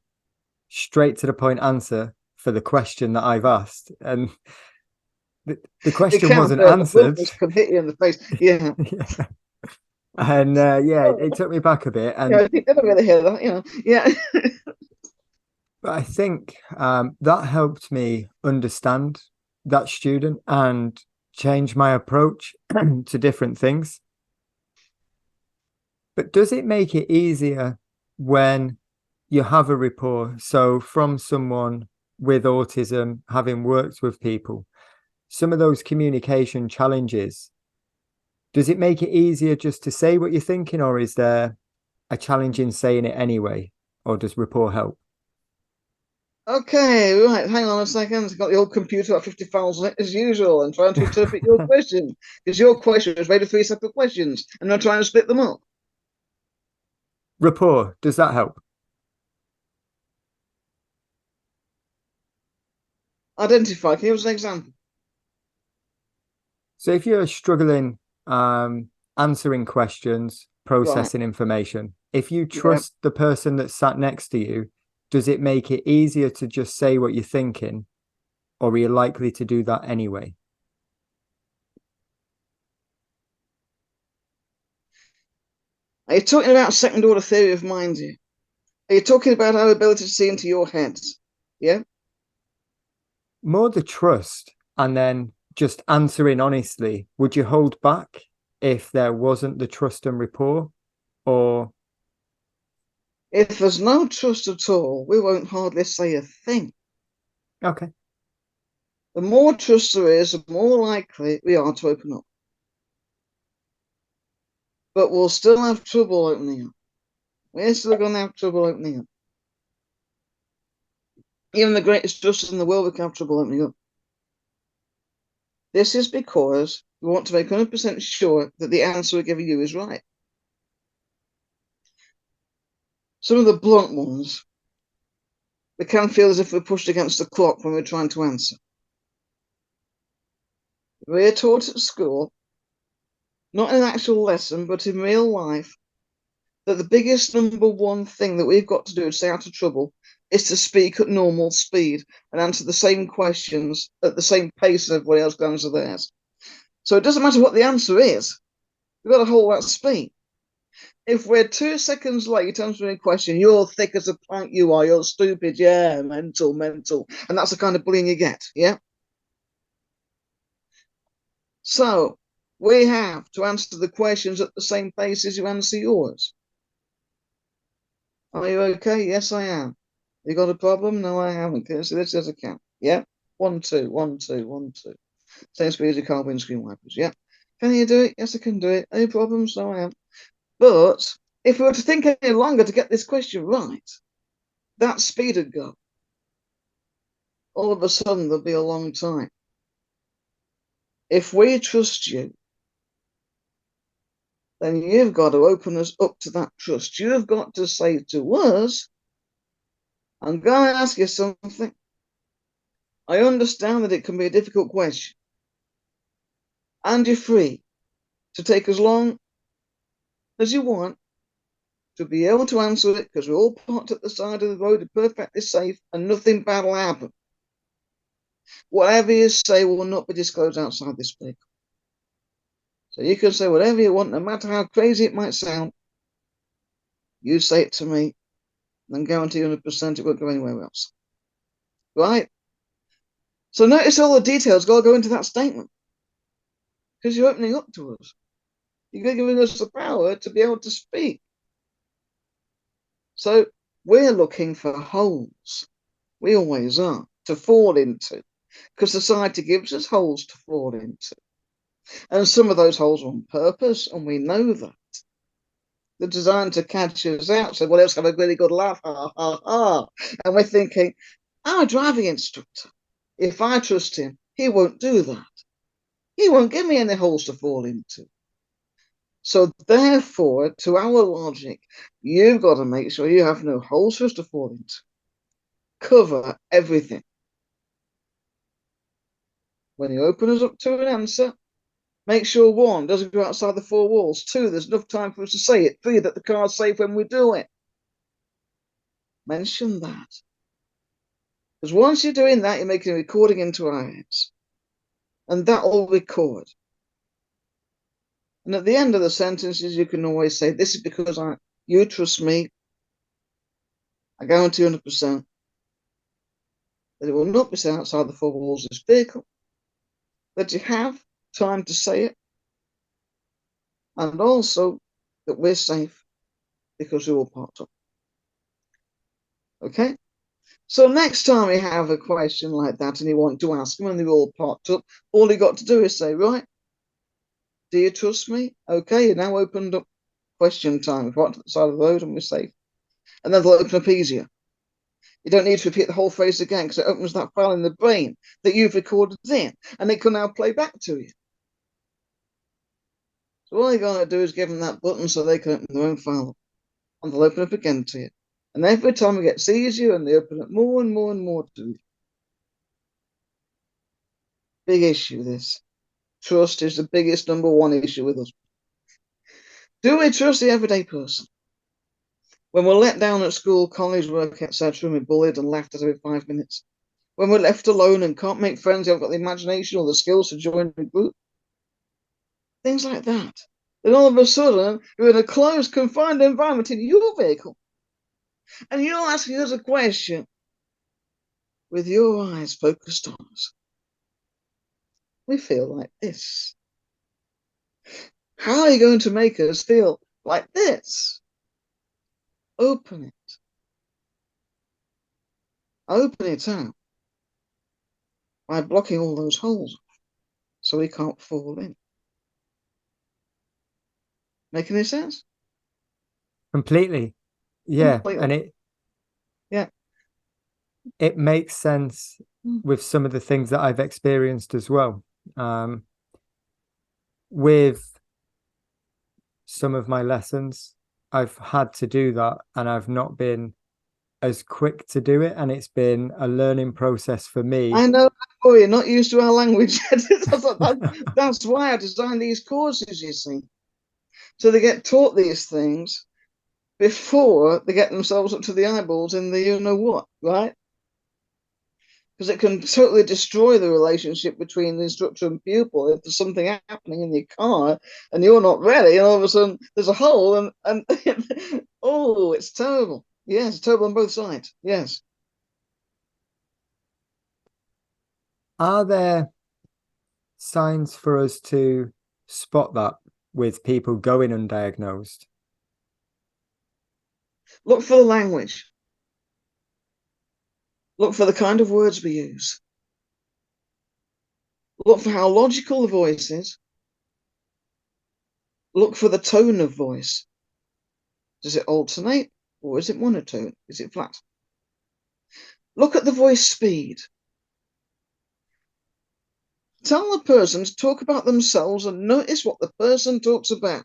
straight to the point answer for the question that I've asked, and the question wasn't answered. Can hit you in the face. Yeah. Yeah. And it took me back a bit. And I think they don't really hear that, Yeah. but I think that helped me understand that student and change my approach to different things. But does it make it easier when you have a rapport? So from someone with autism, having worked with people, some of those communication challenges, does it make it easier just to say what you're thinking, or is there a challenge in saying it anyway? Or does rapport help? Okay, right. Hang on a second. I've got the old computer at 50 files on it as usual and trying to interpret your question. Because your question was made of 3 separate questions and I'm trying to split them up. Rapport, does that help? Identify. Can you give us an example? So if you're struggling answering questions, processing information, if you trust the person that's sat next to you, does it make it easier to just say what you're thinking, or are you likely to do that anyway? Are you talking about second order theory of mind here? Are you talking about our ability to see into your heads? Yeah? More the trust, and then just answering honestly. Would you hold back if there wasn't the trust and rapport? Or if there's no trust at all, we won't hardly say a thing. okay. The more trust there is, the more likely we are to open up. But we'll still have trouble opening up. We're still going to have trouble opening up. Even the greatest justice in the world, we can have trouble opening up. This is because we want to make 100% sure that the answer we're giving you is right. Some of the blunt ones, we can feel as if we're pushed against the clock when we're trying to answer. We're taught at school, not in an actual lesson, but in real life, that the biggest number one thing that we've got to do to stay out of trouble is to speak at normal speed and answer the same questions at the same pace as everybody else can answer theirs. So it doesn't matter what the answer is, we've got to hold that speed. If we're 2 seconds late answering a question, you're thick as a plank, you are, you're stupid, yeah, mental. And that's the kind of bullying you get, yeah? So we have to answer the questions at the same pace as you answer yours. Are you okay? Yes, I am. You got a problem? No, I haven't. Can you see this as a count? Yeah. 1, 2, 1, 2, 1, 2. Same speed as your car windscreen wipers. Yeah. Can you do it? Yes, I can do it. Any problems? No, I am. But if we were to think any longer to get this question right, that speed would go. All of a sudden, there'll be a long time. If we trust you, then you've got to open us up to that trust. You've got to say to us, I'm going to ask you something. I understand that it can be a difficult question, and you're free to take as long as you want to be able to answer it, because we're all parked at the side of the road, perfectly safe, and nothing bad will happen. Whatever you say will not be disclosed outside this vehicle. So you can say whatever you want, no matter how crazy it might sound. You say it to me, and guarantee 100% it won't go anywhere else. Right? So notice all the details got to go into that statement, because you're opening up to us. You're giving us the power to be able to speak. So we're looking for holes. We always are, to fall into, because society gives us holes to fall into. And some of those holes are on purpose, and we know that. They're designed to catch us out. So, well, let's have a really good laugh. Ha, ha, ha. And we're thinking, our driving instructor, if I trust him, he won't do that. He won't give me any holes to fall into. So therefore, to our logic, you've got to make sure you have no holes for us to fall into. Cover everything. When you open us up to an answer, make sure 1, doesn't go outside the 4 walls. 2, there's enough time for us to say it. 3, that the car's safe when we do it. Mention that. Because once you're doing that, you're making a recording into our heads. And that will record. And at the end of the sentences, you can always say, this is because you trust me. I guarantee 100% that it will not be said outside the 4 walls of this vehicle. That you have time to say it. And also that we're safe because we're all parked up. Okay? So next time you have a question like that and you want to ask them and they're all parked up, all you got to do is say, right, do you trust me? Okay, you now opened up question time. We're parked at the side of the road and we're safe. And then they'll open up easier. You don't need to repeat the whole phrase again because it opens that file in the brain that you've recorded in, and it can now play back to you. So all you're going to do is give them that button so they can open their own file, and they'll open up again to you. And every time it gets easier, and they open up more and more and more to you. Big issue, this. Trust is the biggest number 1 issue with us. Do we trust the everyday person? When we're let down at school, college, work, etc., and we're bullied and laughed at every 5 minutes. When we're left alone and can't make friends, haven't got the imagination or the skills to join a group. Things like that. Then all of a sudden, you're in a closed, confined environment in your vehicle. And you're asking us a question with your eyes focused on us. We feel like this. How are you going to make us feel like this? Open it. Open it out by blocking all those holes so we can't fall in. Make any sense? Completely. Yeah. Completely. And it makes sense with some of the things that I've experienced as well. With some of my lessons, I've had to do that, and I've not been as quick to do it, and it's been a learning process for me. I know, oh, you're not used to our language. That's why I designed these courses, you see. So they get taught these things before they get themselves up to the eyeballs in the you-know-what, right? Because it can totally destroy the relationship between the instructor and pupil if there's something happening in your car and you're not ready, and all of a sudden there's a hole and oh, it's terrible. Yes, it's terrible on both sides. Yes. Are there signs for us to spot that with people going undiagnosed? Look for the language. Look for the kind of words we use. Look for how logical the voice is. Look for the tone of voice. Does it alternate or is it monotone? Is it flat? Look at the voice speed. Tell the person to talk about themselves and notice what the person talks about.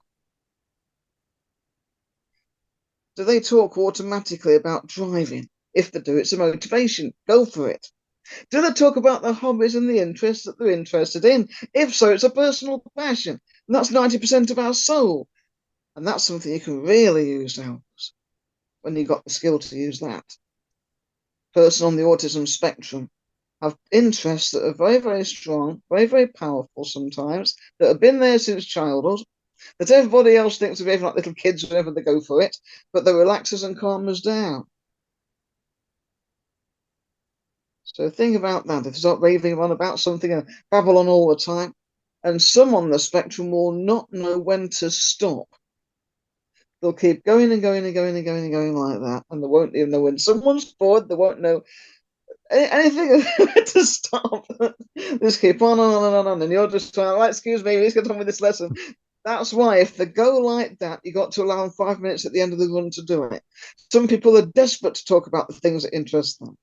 Do they talk automatically about driving? If they do, it's a motivation. Go for it. Do they talk about their hobbies and the interests that they're interested in? If so, it's a personal passion. And that's 90% of our soul. And that's something you can really use now when you've got the skill to use that. Person on the autism spectrum have interests that are very, very strong, very, very powerful sometimes, that have been there since childhood, that everybody else thinks of even like little kids whenever they go for it, but they relax us and calm us down. So think about that. If they start raving on about something and babble on all the time, and some on the spectrum will not know when to stop. They'll keep going and going and going and going and going like that, and they won't even know when someone's bored. They won't know anything to stop. Just keep on and on and on, and you're just trying, right, excuse me, let's get on with this lesson. That's why if they go like that, you got to allow them 5 minutes at the end of the run to do it. Some people are desperate to talk about the things that interest them.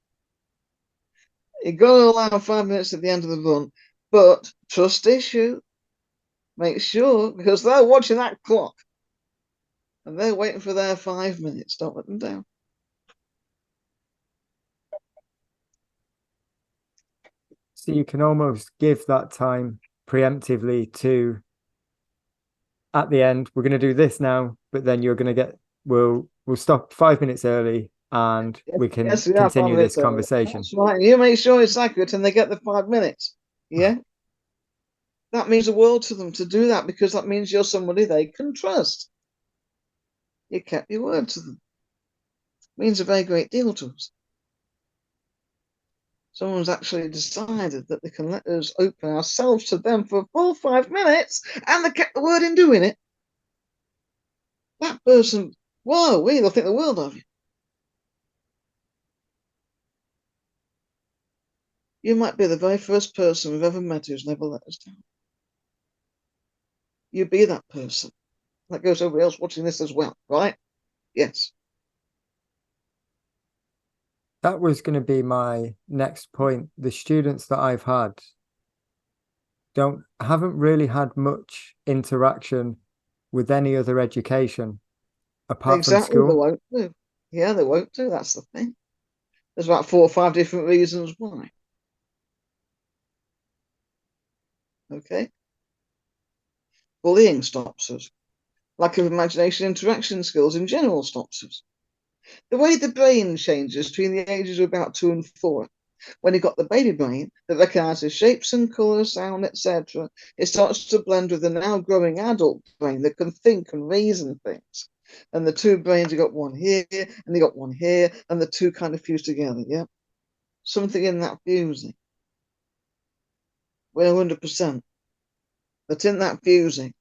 You got to allow 5 minutes at the end of the run, but trust issue. Make sure, because they're watching that clock and they're waiting for their 5 minutes. Don't let them down. So you can almost give that time preemptively to, at the end, we're going to do this now, but then you're going to get, we'll stop 5 minutes early and we can continue this conversation. That's right. You make sure it's accurate and they get the 5 minutes. Yeah. That means the world to them to do that, because that means you're somebody they can trust. You kept your word to them. It means a very great deal to us. Someone's actually decided that they can let us open ourselves to them for a full 5 minutes, and they kept the word in doing it. That person, whoa, they'll think the world of you. You might be the very first person we've ever met who's never let us down. You be that person. That goes to everybody else watching this as well, right? Yes. That was going to be my next point. The students that I've had haven't really had much interaction with any other education apart from school. They won't do. Yeah, they won't do. That's the thing. There's about 4 or 5 different reasons why. Okay. Bullying stops us. Lack of imagination, interaction skills in general stops us. The way the brain changes between the ages of about 2 and 4. When you've got the baby brain that recognises shapes and colours, sound, etc., it starts to blend with the now growing adult brain that can think and reason things. And the two brains, you got one here and you got one here, and the two kind of fuse together. Yeah, something in that fusing. We're 100%. But in that fusing,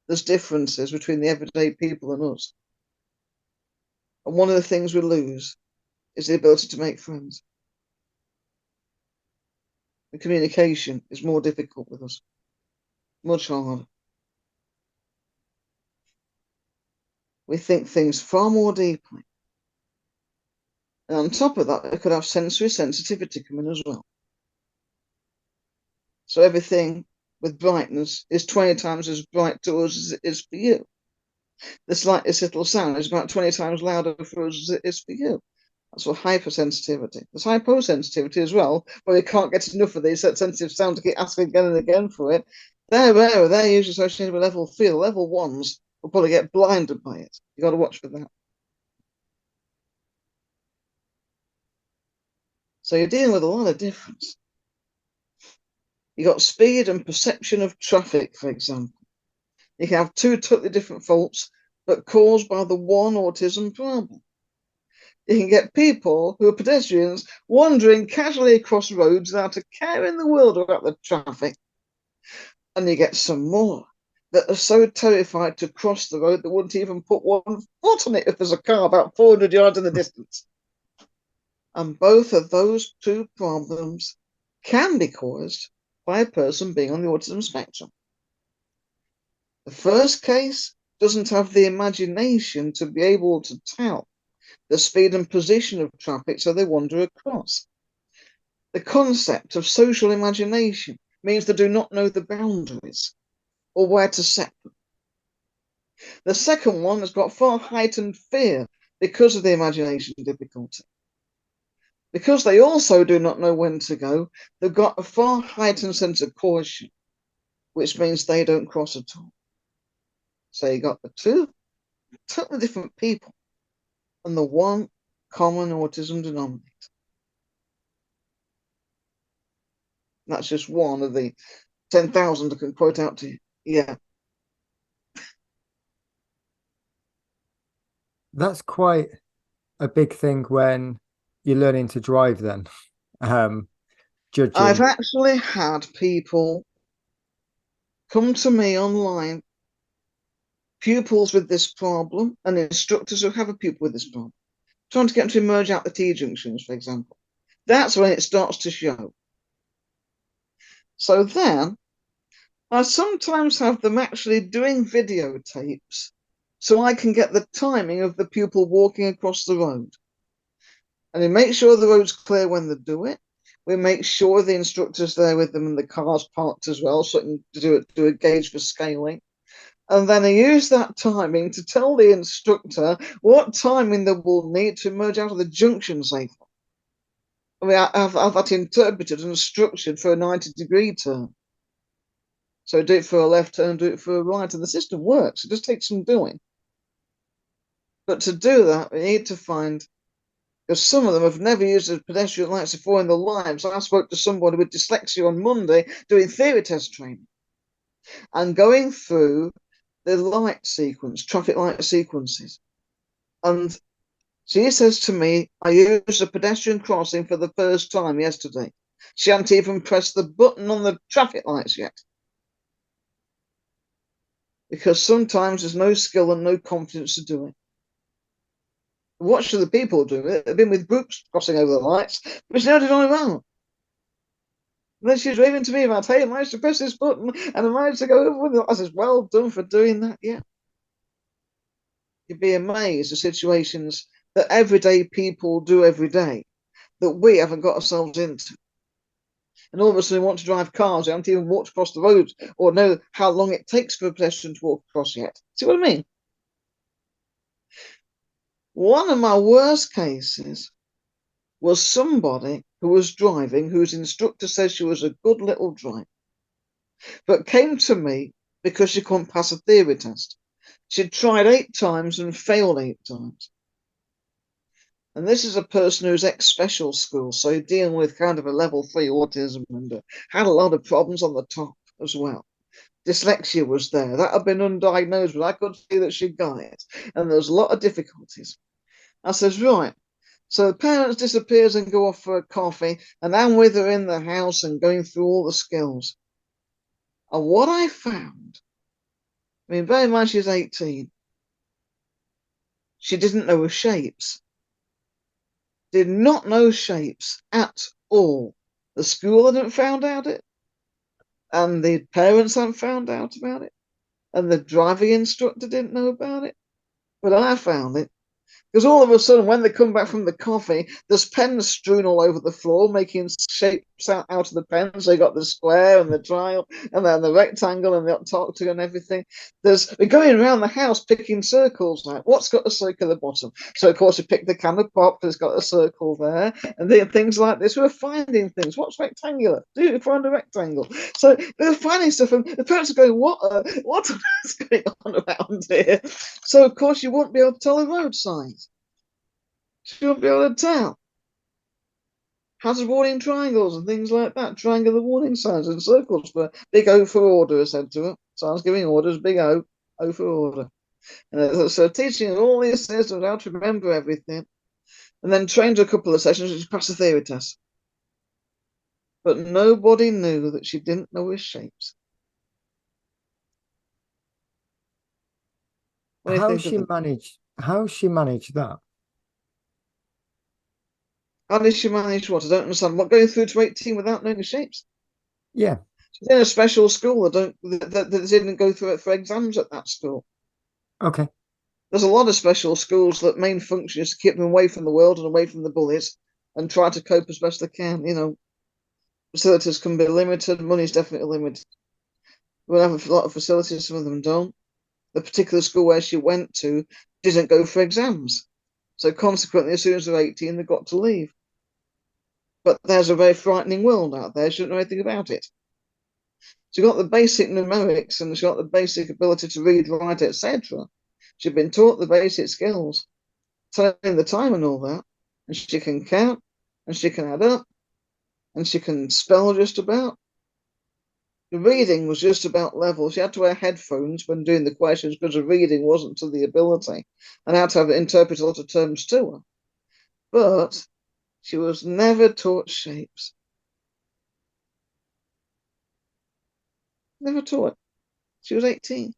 there's differences between the everyday people and us. And one of the things we lose is the ability to make friends. The communication is more difficult with us, much harder. We think things far more deeply. And on top of that, we could have sensory sensitivity come in as well. So everything with brightness is 20 times as bright to us as it is for you. The slightest little sound is about 20 times louder for us as it is for you. That's what hypersensitivity. There's hyposensitivity as well, where you can't get enough of these sensitive sounds to keep asking again and again for it. They're usually associated with level 3. Level 1s will probably get blinded by it. You got to watch for that. So you're dealing with a lot of difference. You got speed and perception of traffic, for example. You can have 2 totally different faults, but caused by the one autism problem. You can get people who are pedestrians wandering casually across roads without a care in the world about the traffic. And you get some more that are so terrified to cross the road that wouldn't even put one foot on it if there's a car about 400 yards in the distance. And both of those 2 problems can be caused by a person being on the autism spectrum. The first case doesn't have the imagination to be able to tell the speed and position of traffic, so they wander across. The concept of social imagination means they do not know the boundaries or where to set them. The second one has got far heightened fear because of the imagination difficulty. Because they also do not know when to go, they've got a far heightened sense of caution, which means they don't cross at all. So you got the two totally different people and the one common autism denominator. That's just one of the 10,000 I can quote out to you. Yeah. That's quite a big thing when you're learning to drive then. Judging. I've actually had people come to me online, pupils with this problem and instructors who have a pupil with this problem, trying to get them to emerge out the T-junctions, for example. That's when it starts to show. So then I sometimes have them actually doing videotapes so I can get the timing of the pupil walking across the road. And we make sure the road's clear when they do it. We make sure the instructor's there with them and the car's parked as well, so I can do a gauge for scaling. And then I use that timing to tell the instructor what timing they will need to emerge out of the junction safely. I mean, I've that interpreted and structured for a 90-degree turn. So do it for a left turn, do it for a right, and the system works. It just takes some doing. But to do that, we need to find, because some of them have never used a pedestrian lights before in their lives. I spoke to somebody with dyslexia on Monday doing theory test training and going through the light sequence, traffic light sequences. And she says to me, I used a pedestrian crossing for the first time yesterday. She hadn't even pressed the button on the traffic lights yet. Because sometimes there's no skill and no confidence to do it. Watch other people do it. They've been with groups crossing over the lights, but she never did on her own. And then she's raving to me about, hey, I managed to press this button and I managed to go over with it. I says, well done for doing that. Yeah. You'd be amazed at situations that everyday people do every day that we haven't got ourselves into. And all of a sudden we want to drive cars, we haven't even walked across the road or know how long it takes for a pedestrian to walk across yet. See what I mean? One of my worst cases was somebody who was driving, whose instructor said she was a good little driver, but came to me because she couldn't pass a theory test. She'd tried 8 times and failed 8 times. And this is a person who's ex-special school, so dealing with kind of a level 3 autism and had a lot of problems on the top as well. Dyslexia was there. That had been undiagnosed, but I could see that she'd got it. And there was a lot of difficulties. I says, right. So the parents disappears and go off for a coffee, and I'm with her in the house and going through all the skills. And what I found, I mean, bear in mind she's 18. She didn't know her shapes. Did not know shapes at all. The school hadn't found out it, and the parents hadn't found out about it, and the driving instructor didn't know about it. But I found it. Because all of a sudden, when they come back from the coffee, there's pens strewn all over the floor, making shapes out of the pens. So you got the square and the triangle, and then the rectangle and the octagon and everything. We're going around the house picking circles out. What's got a circle at the bottom? So of course we pick the can of pop because it's got a circle there, and then things like this. We're finding things. What's rectangular? Do you find a rectangle? So they're finding stuff, and the parents are going, "What is going on around here?" So of course you won't be able to tell the road signs. She won't be able to tell. Hazard warning triangles and things like that. Triangular warning signs and circles for big O for order, I said to her. So I was giving orders, big O for order. And so teaching all these things and how to remember everything. And then trained her a couple of sessions and she passed the theory test. But nobody knew that she didn't know his shapes. What do you think of that? How she managed that? How did she manage what? I don't understand. What, going through to 18 without knowing the shapes? Yeah. She's in a special school that didn't go through it for exams at that school. Okay. There's a lot of special schools that main function is to keep them away from the world and away from the bullies and try to cope as best they can. You know, facilities can be limited, money's definitely limited. We have a lot of facilities, some of them don't. The particular school where she went to didn't go for exams. So consequently, as soon as they're 18, they've got to leave. But there's a very frightening world out there. She doesn't know anything about it. She got the basic numerics and she got the basic ability to read, write, etc. She's been taught the basic skills, telling the time and all that. And she can count, and she can add up, and she can spell just about. The reading was just about level. She had to wear headphones when doing the questions because the reading wasn't to the ability, and had to have interpret a lot of terms to her. But she was never taught shapes. Never taught it. She was 18.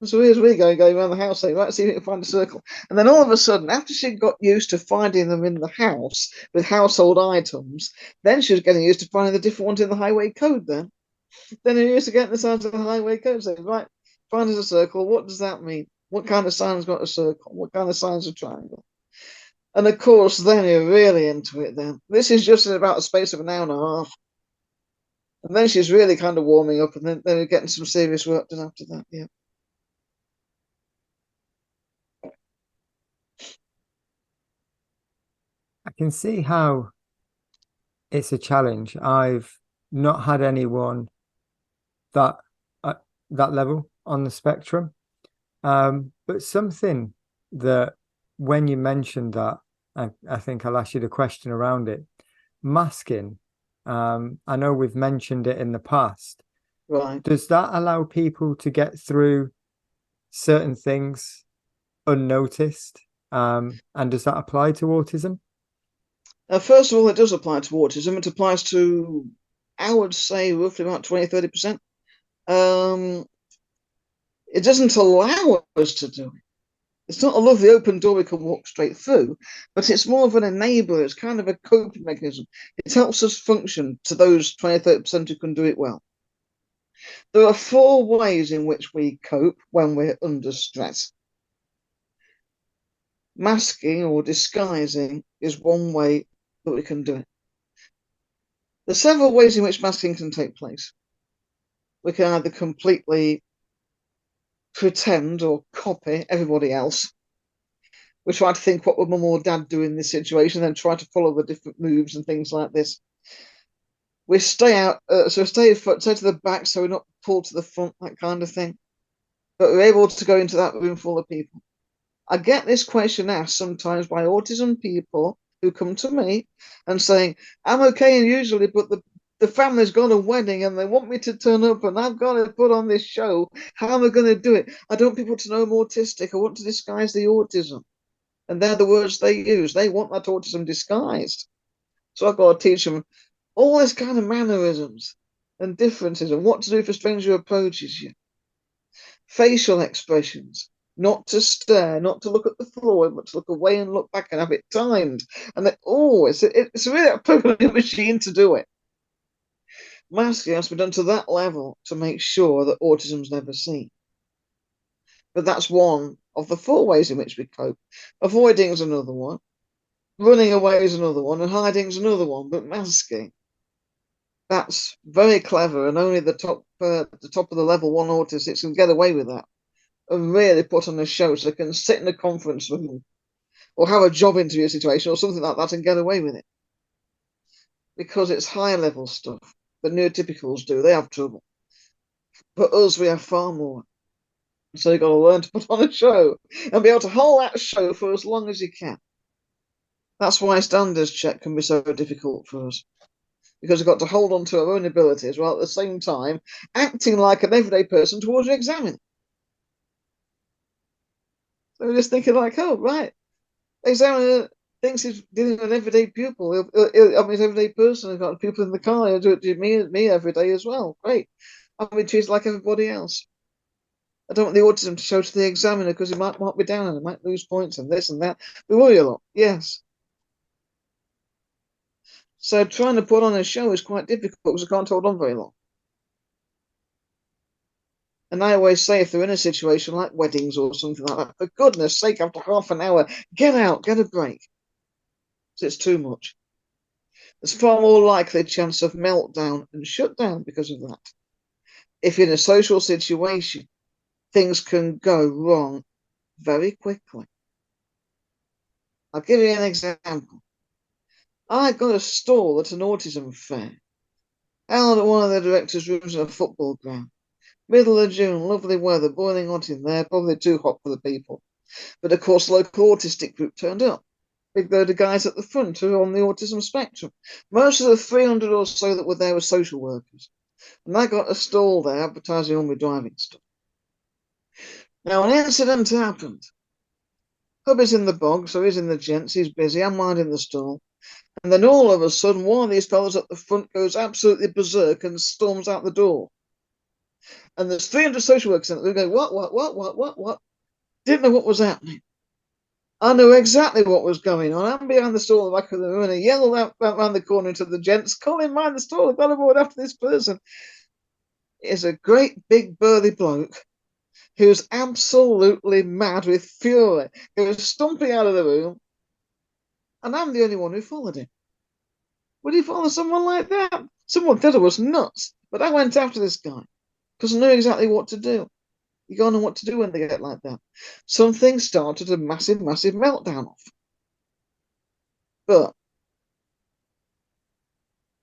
And so here's we going around the house saying, right, see if we can find a circle. And then all of a sudden, after she got used to finding them in the house with household items, then she was getting used to finding the different ones in the highway code then. Then he used to get the signs of the highway code saying, right, find us a circle. What does that mean? What kind of sign's got a circle? What kind of sign's a triangle? And of course, then you're really into it then. This is just in about a space of an hour and a half. And then she's really kind of warming up, and then we're getting some serious work done after that, yeah. I can see how it's a challenge. I've not had anyone that at that level on the spectrum. But something that when you mentioned that, I think I'll ask you the question around it. Masking. I know we've mentioned it in the past. Right. Does that allow people to get through certain things unnoticed? And does that apply to autism? First of all, it does apply to autism. It applies to, I would say, roughly about 20-30%. It doesn't allow us to do it. It's not a lovely open door we can walk straight through, but it's more of an enabler. It's kind of a coping mechanism. It helps us function to those 20-30% who can do it well. There are 4 ways in which we cope when we're under stress. Masking or disguising is one way that we can do it. There's several ways in which masking can take place. We can either completely pretend or copy everybody else. We try to think, what would mum or dad do in this situation, then try to follow the different moves and things like this. We stay out, so stay to the back, so we're not pulled to the front, that kind of thing. But we're able to go into that room full of people. I get this question asked sometimes by autism people who come to me and saying, I'm okay and usually, but the family's got a wedding and they want me to turn up and I've got to put on this show. How am I going to do it? I don't want people to know I'm autistic. I want to disguise the autism. And they're the words they use. They want that autism disguised. So I've got to teach them all this kind of mannerisms and differences and what to do if a stranger approaches you. Facial expressions. Not to stare, not to look at the floor, but to look away and look back and have it timed. And it's really a programming machine to do it. Masking has to be done to that level to make sure that autism's never seen. But that's one of the 4 ways in which we cope. Avoiding is another one. Running away is another one, and hiding is another one. But masking, that's very clever, and only the top of the level 1 autistics can get away with that. And really put on a show so they can sit in a conference room or have a job interview situation or something like that and get away with it. Because it's higher level stuff. The neurotypicals do, they have trouble. But us, we have far more. So you've got to learn to put on a show and be able to hold that show for as long as you can. That's why standards check can be so difficult for us. Because we've got to hold on to our own abilities while at the same time acting like an everyday person towards your examiner. So we're just thinking like, oh, right, the examiner thinks he's dealing with an everyday pupil. I mean, everyday person. I've got people in the car who do it to me every day as well. Great. I'm being treated like everybody else. I don't want the autism to show to the examiner because he might mark me down and I might lose points and this and that. We worry a lot, yes. So trying to put on a show is quite difficult because I can't hold on very long. And I always say, if they're in a situation like weddings or something like that, for goodness sake, after half an hour, get out, get a break. Because it's too much. There's far more likely a chance of meltdown and shutdown because of that. If in a social situation, things can go wrong very quickly. I'll give you an example. I got a stall at an autism fair, held at one of the directors' rooms in a football ground. Middle of June, lovely weather, boiling hot in there, probably too hot for the people. But of course, the local autistic group turned up. Big load of guys at the front who are on the autism spectrum. Most of the 300 or so that were there were social workers. And I got a stall there advertising all my driving stuff. Now, an incident happened. Hubby's in the bog, so he's in the gents, he's busy, I'm minding the stall. And then all of a sudden, one of these fellas at the front goes absolutely berserk and storms out the door. And there's 300 social workers in it. They go, what? Didn't know what was happening. I knew exactly what was going on. I'm behind the stall in the back of the room, and he yelled out around the corner to the gents, Colin, mind the stall, I've got to board after this person. It's a great big burly bloke who's absolutely mad with fury. He was stomping out of the room, and I'm the only one who followed him. Would he follow someone like that? Someone thought I was nuts, but I went after this guy because I knew exactly what to do. You gotta know what to do when they get like that. Something started a massive meltdown off. But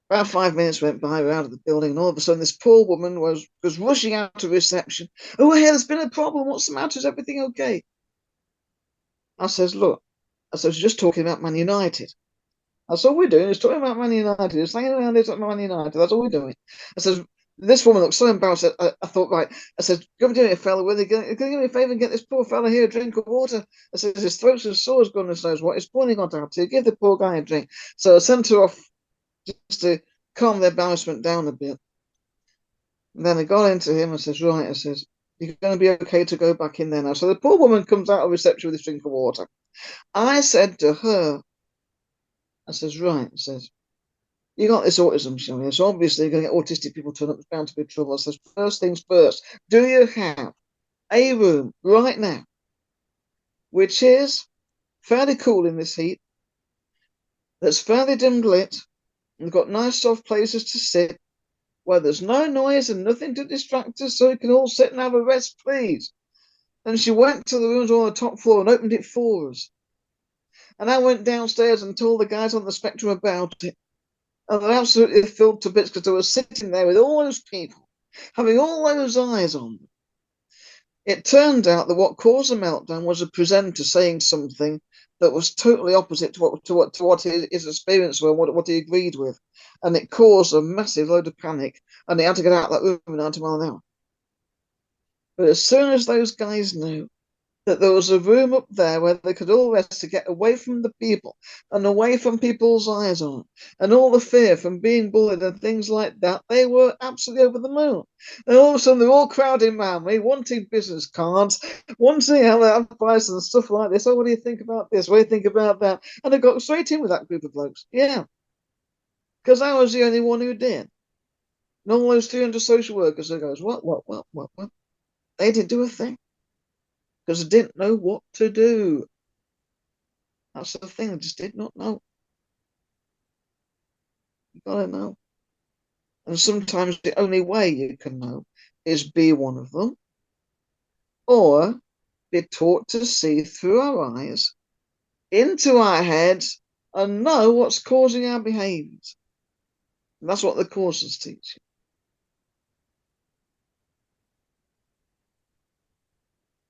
about 5 minutes went by, we're out of the building, and all of a sudden this poor woman was rushing out to reception. Oh, hey, there's been a problem. What's the matter? Is everything okay? I says, look, I says, just talking about Man United. That's all we're doing, is talking about Man United. Just hanging around here talking about Man United. That's all we're doing. I says, this woman looked so embarrassed. I thought, right. I said, go do me a fella. Will you give me a favour and get this poor fella here a drink of water? I said, his throat's as sore as goodness knows what. It's boiling hot out here. Give the poor guy a drink. So I sent her off just to calm the embarrassment down a bit. And then I got into him and says, right, I says, you're going to be okay to go back in there now. So the poor woman comes out of reception with this drink of water. I said to her, I says, right, I says, you got this autism show here, so obviously you're going to get autistic people turn up. It's bound to be trouble. I says, first things first, do you have a room right now which is fairly cool in this heat, that's fairly dim lit, and got nice soft places to sit, where there's no noise and nothing to distract us, so you can all sit and have a rest, please? And she went to the rooms on the top floor and opened it for us. And I went downstairs and told the guys on the spectrum about it. And they're absolutely filled to bits because they were sitting there with all those people, having all those eyes on them. It turned out that what caused the meltdown was a presenter saying something that was totally opposite to what his experience were, what he agreed with. And it caused a massive load of panic, and he had to get out of that room at 90 miles an hour. But as soon as those guys knew that there was a room up there where they could all rest to get away from the people and away from people's eyes on them and all the fear from being bullied and things like that, they were absolutely over the moon. And all of a sudden, they're all crowding around me, wanting business cards, wanting advice and stuff like this. Oh, what do you think about this? What do you think about that? And I got straight in with that group of blokes. Yeah. Because I was the only one who did. And all those 300 social workers who goes, what? They didn't do a thing. Because I didn't know what to do. That's the thing, I just did not know. You gotta know. And sometimes the only way you can know is be one of them, or be taught to see through our eyes, into our heads, and know what's causing our behaviors. And that's what the courses teach you.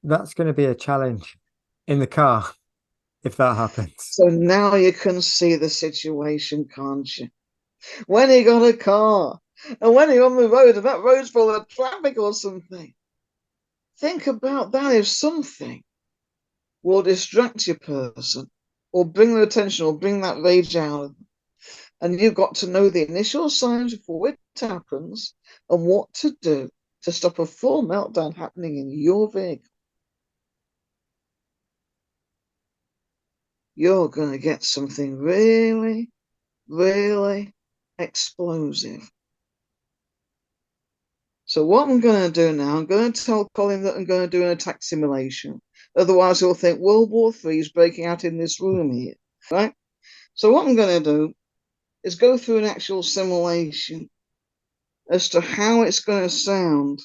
That's going to be a challenge in the car if that happens. So now you can see the situation, can't you? When you got a car, and when you're on the road, and that road's full of traffic or something, think about that. If something will distract your person, or bring their attention, or bring that rage out of them, and you've got to know the initial signs before it happens, and what to do to stop a full meltdown happening in your vehicle, you're going to get something really, really explosive. So what I'm going to do now, I'm going to tell Colin that I'm going to do an attack simulation. Otherwise, he'll think World War III is breaking out in this room here, right? So what I'm going to do is go through an actual simulation as to how it's going to sound.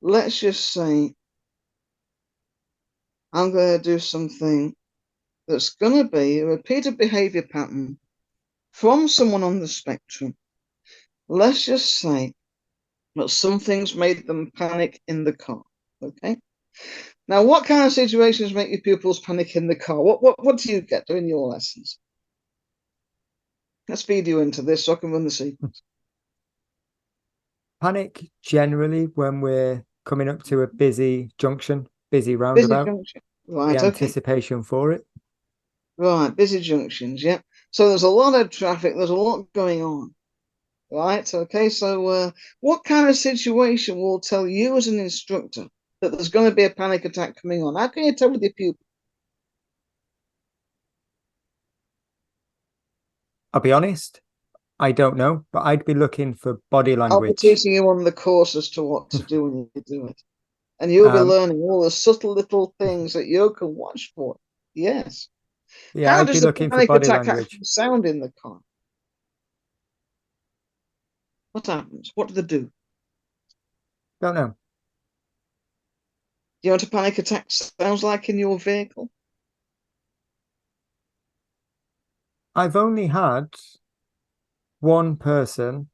Let's just say I'm going to do something that's going to be a repeated behavior pattern from someone on the spectrum. Let's just say that some things made them panic in the car. Okay. Now, what kind of situations make your pupils panic in the car? What do you get during your lessons? Let's feed you into this so I can run the sequence. Panic generally when we're coming up to a busy junction, busy Busy roundabout, junction. the Right, okay. anticipation for it. Right, busy junctions, yeah. So there's a lot of traffic, there's a lot going on. Right, okay. So what kind of situation will tell you as an instructor that there's going to be a panic attack coming on? How can you tell with your pupil? I'll be honest, I don't know, but I'd be looking for body I'll be language. teaching you on the course as to what to do when you do it. And you'll be Um, learning all the subtle little things that you can watch for. Yes. yeah, How I'd be does the looking for panic body attack language. actually sound in the car? What happens? What do they do? Don't know. Do you know what a panic attack sounds like in your vehicle? I've only had one person.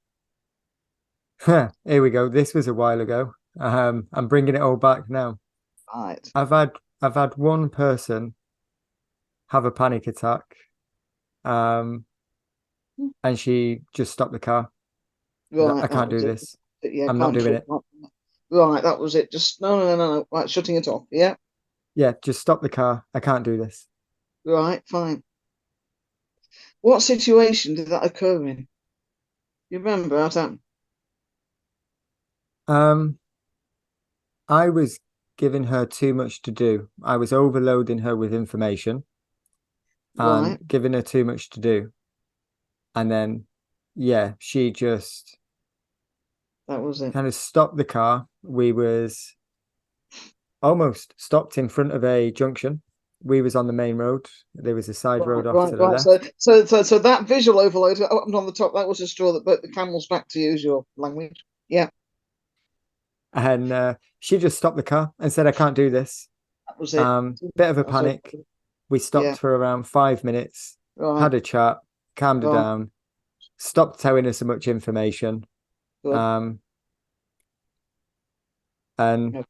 Here we go. This was a while ago. I'm bringing it all back now. Right. I've had one person have a panic attack, and she just stopped the car. I Right, that can't was do it. this. Yeah, I'm not can't doing talk. it. Right, that was it. Just no. Right, shutting it off. Yeah. Yeah, just stop the car. I can't do this. Right, fine. What situation did that occur in? You remember how that? Um, I was giving her too much to do. I was overloading her with information and Right, giving her too much to do. And then, yeah, she just that was it. kind of stopped the car. We was almost stopped in front of a junction. We was on the main road. There was a side road off to the Right. So, left. so that visual overload up on the top, that was a straw that broke the camel's back, to use your language. Yeah, And she just stopped the car and said, I can't do this. that was it. Bit of a That was it. panic. We Yeah, stopped for around 5 minutes, right, had a chat, calmed her right, down, stopped telling her so much information. good. Um, and Yeah.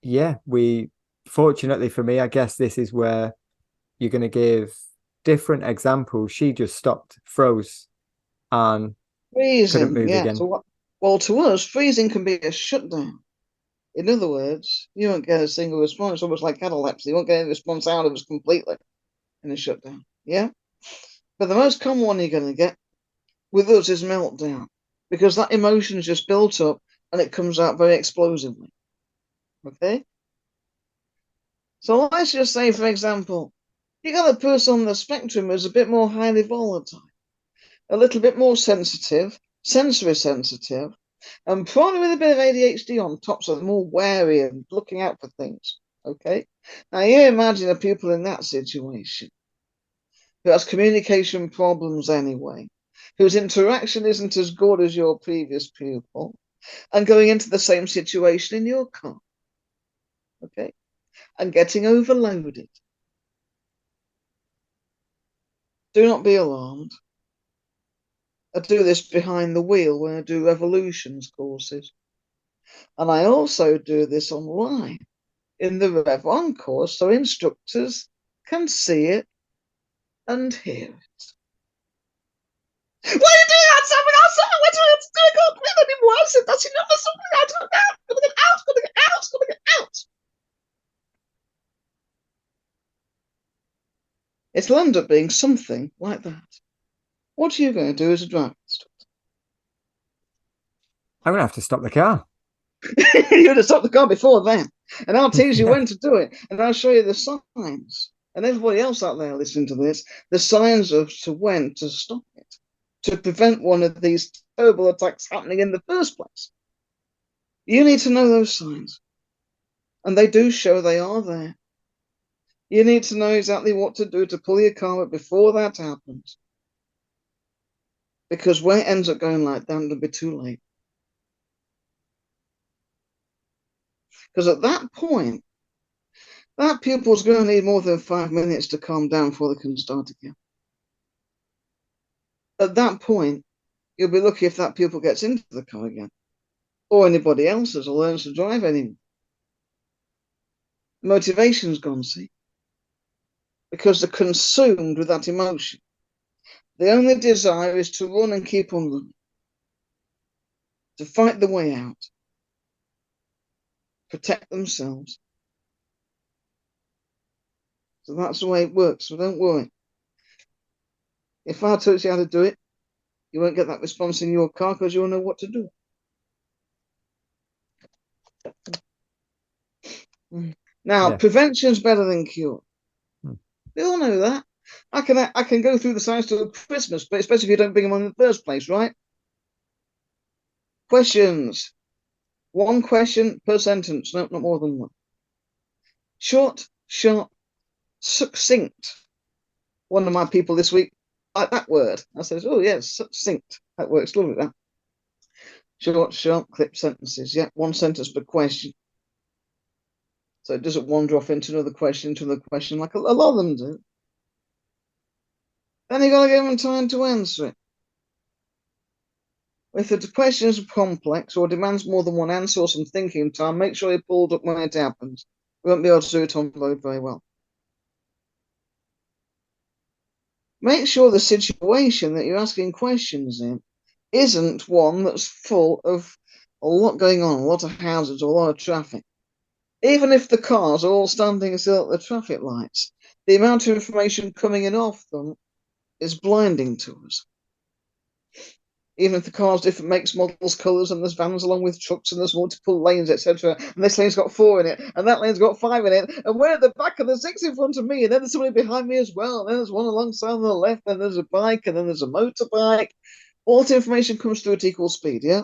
yeah, we fortunately for me, I guess this is where you're going to give different examples. She just stopped, froze, and couldn't Freezing, move yeah. again. So what? Well, to us, freezing can be a shutdown. In other words, you won't get a single response, almost like catalepsy. You won't get any response out of us completely in a shutdown. Yeah. But the most common one you're going to get with us is meltdown, because that emotion is just built up and it comes out very explosively. Okay. So let's just say, for example, you got a person on the spectrum who's a bit more highly volatile, a little bit more sensitive, sensory sensitive, and probably with a bit of ADHD on top, so they're more wary and looking out for things. Okay. Now you imagine a pupil in that situation who has communication problems anyway, whose interaction isn't as good as your previous pupil, and going into the same situation in your car. Okay. And getting overloaded. Do not be alarmed. I do this behind the wheel when I do evolutions courses. And I also do this online in the Rev On course so instructors can see it and hear it. Why are you doing that, Simon? I'm sorry, what do I have to do? I can't breathe anymore. I said that's enough of something. I don't know. I'm gonna get out, gonna get out, gonna get out. It'll end up being something like that. What are you going to do as a driving instructor? I'm gonna have to stop the car. You'd have stopped the car before then. And I'll teach you when to do it. And I'll show you the signs. And everybody else out there listening to this, the signs of to when to stop it, to prevent one of these terrible attacks happening in the first place. You need to know those signs. And they do show they are there. You need to know exactly what to do to pull your car up before that happens. Because when it ends up going like that, it'll be too late. Because at that point, that pupil's going to need more than 5 minutes to calm down before they can start again. At that point, you'll be lucky if that pupil gets into the car again, or anybody else's, or learns to drive anymore. Motivation's gone, see, because they're consumed with that emotion. The only desire is to run and keep on running, to fight the way out, protect themselves. So that's the way it works. So don't worry. If I taught you how to do it, you won't get that response in your car because you'll know what to do. Now, Yeah. prevention's better than cure. Hmm. We all know that. I can go through the science till Christmas, but especially if you don't bring them on in the first place, right? Questions. One question per sentence. No, not more than one. Short, sharp, succinct. One of my people this week liked that word. I says, oh yes, succinct. That works. Lovely, that. Short, sharp, clip sentences. Yeah, one sentence per question. So it doesn't wander off into another question like a lot of them do. Then you got to give them time to answer it. If the question is complex or demands more than one answer or some thinking time, make sure you're pulled up when it happens. You won't be able to do it on road very well. Make sure the situation that you're asking questions in isn't one that's full of a lot going on, a lot of houses, or a lot of traffic. Even if the cars are all standing still at the traffic lights, the amount of information coming in off them is blinding to us. Even if the car's different makes, models, colours, and there's vans along with trucks, and there's multiple lanes, etc. And this lane's got 4 in it, and that lane's got 5 in it, and we're at the back of the 6 in front of me, and then there's somebody behind me as well, and then there's one alongside on the left, and there's a bike, and then there's a motorbike. All the information comes through at equal speed, yeah?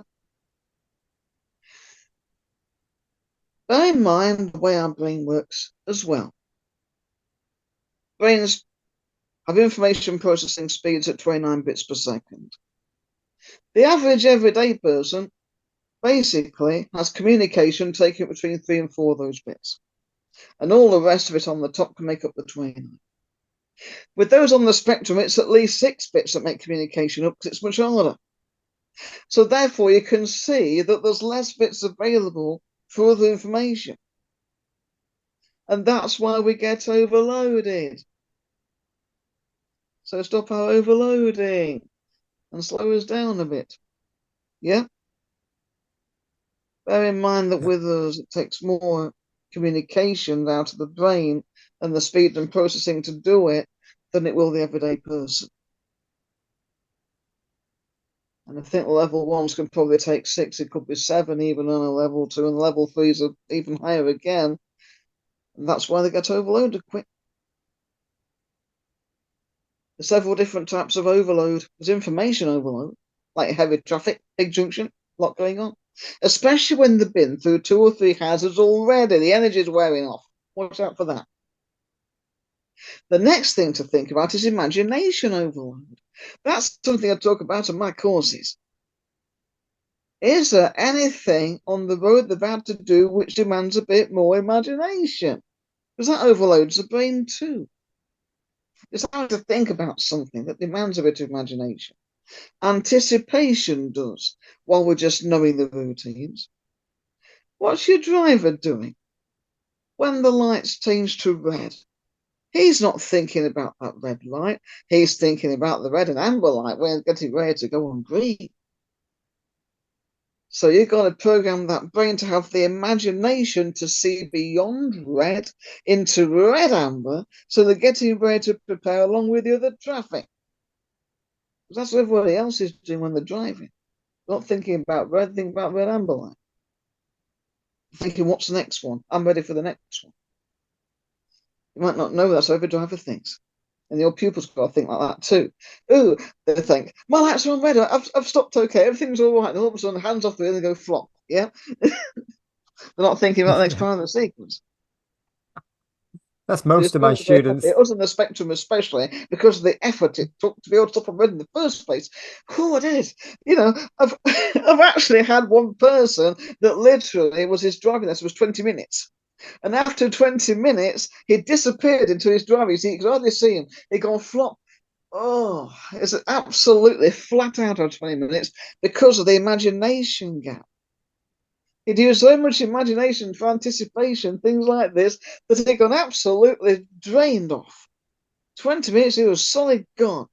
Bear in mind the way our brain works as well. Brains have information processing speeds at 29 bits per second. The average everyday person basically has communication taking between 3 and 4 of those bits. And all the rest of it on the top can make up the 29. With those on the spectrum, it's at least 6 bits that make communication up because it's much harder. So therefore, you can see that there's less bits available for other information. And that's why we get overloaded. So stop our overloading and slow us down a bit. Yeah? Bear in mind that with us, it takes more communication out of the brain and the speed and processing to do it than it will the everyday person. And I think level 1s can probably take 6, it could be 7 even on a level 2, and level 3s are even higher again. And that's why they get overloaded quick. There's several different types of overload. There's information overload, like heavy traffic, big junction, a lot going on. Especially when they've been through 2 or 3 hazards already, the energy's wearing off. Watch out for that. The next thing to think about is imagination overload. That's something I talk about in my courses. Is there anything on the road they've had to do which demands a bit more imagination? Because that overloads the brain too. It's hard to think about something that demands a bit of imagination. Anticipation does, while we're just knowing the routines. What's your driver doing when the lights change to red? He's not thinking about that red light. He's thinking about the red and amber light when it's getting ready to go on green. So you've got to program that brain to have the imagination to see beyond red into red amber, so they're getting ready to prepare along with the other traffic. Because that's what everybody else is doing when they're driving. Not thinking about red, thinking about red amber light. Thinking, what's the next one? I'm ready for the next one. You might not know that's how every driver thinks. And your pupils got to think like that too. Ooh, they think, my lights are on red, I've stopped okay, everything's all right. And all of a sudden, hands off the wheel and go flop. Yeah? They're not thinking about the next part of the sequence. That's most of my students. It was on the spectrum, especially because of the effort it took to be able to stop on red in the first place. Oh, it is. You know, I've actually had one person that literally was his driving lesson was 20 minutes. And after 20 minutes, he disappeared into his driving seat. You could hardly see him. He'd gone flop. Oh, it's absolutely flat out of 20 minutes because of the imagination gap. He'd used so much imagination for anticipation, things like this, that he'd gone absolutely drained off. 20 minutes, he was solid gone.